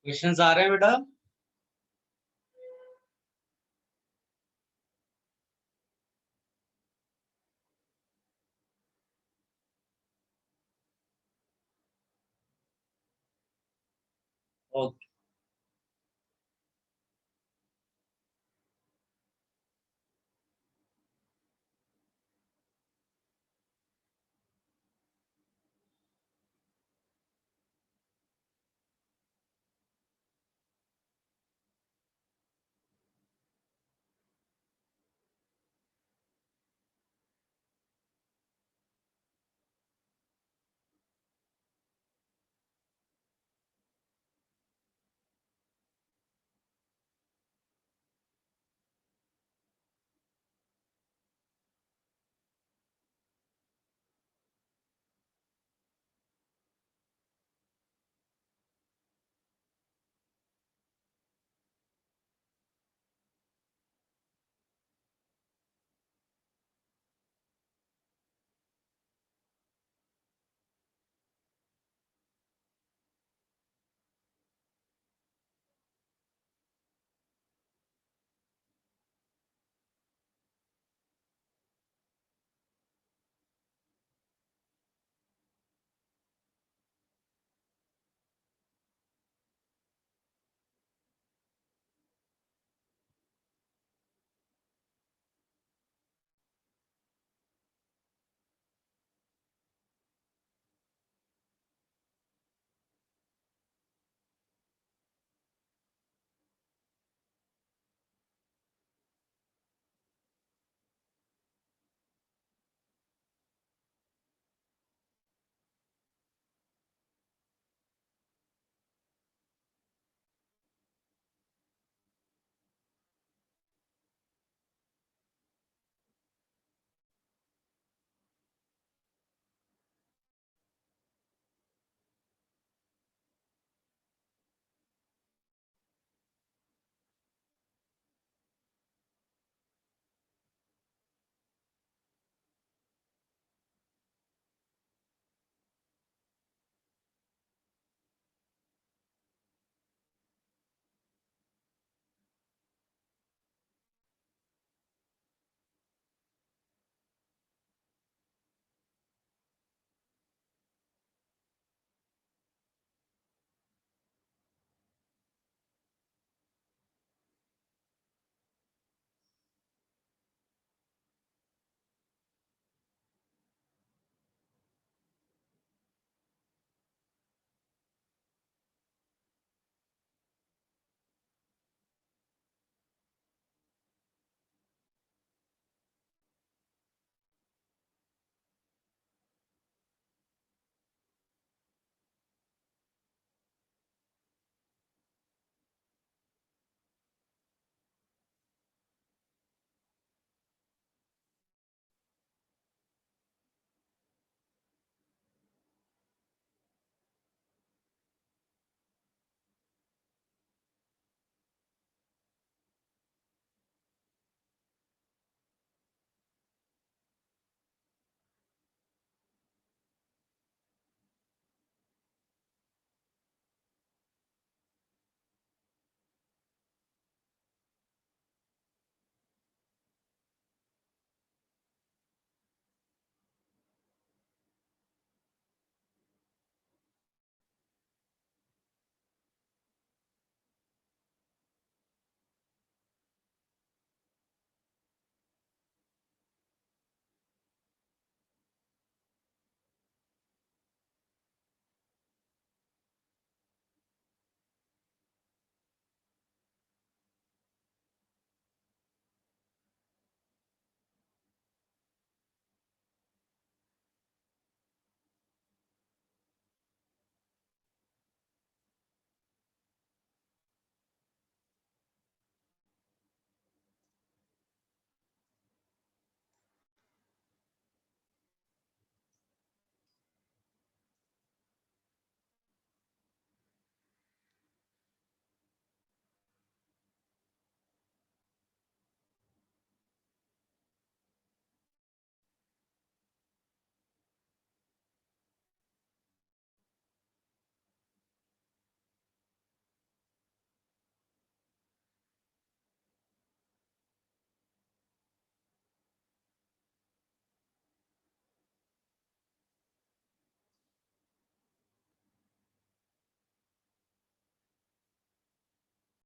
क्वेश्चंस आ रहे हैं बेटा? ओके,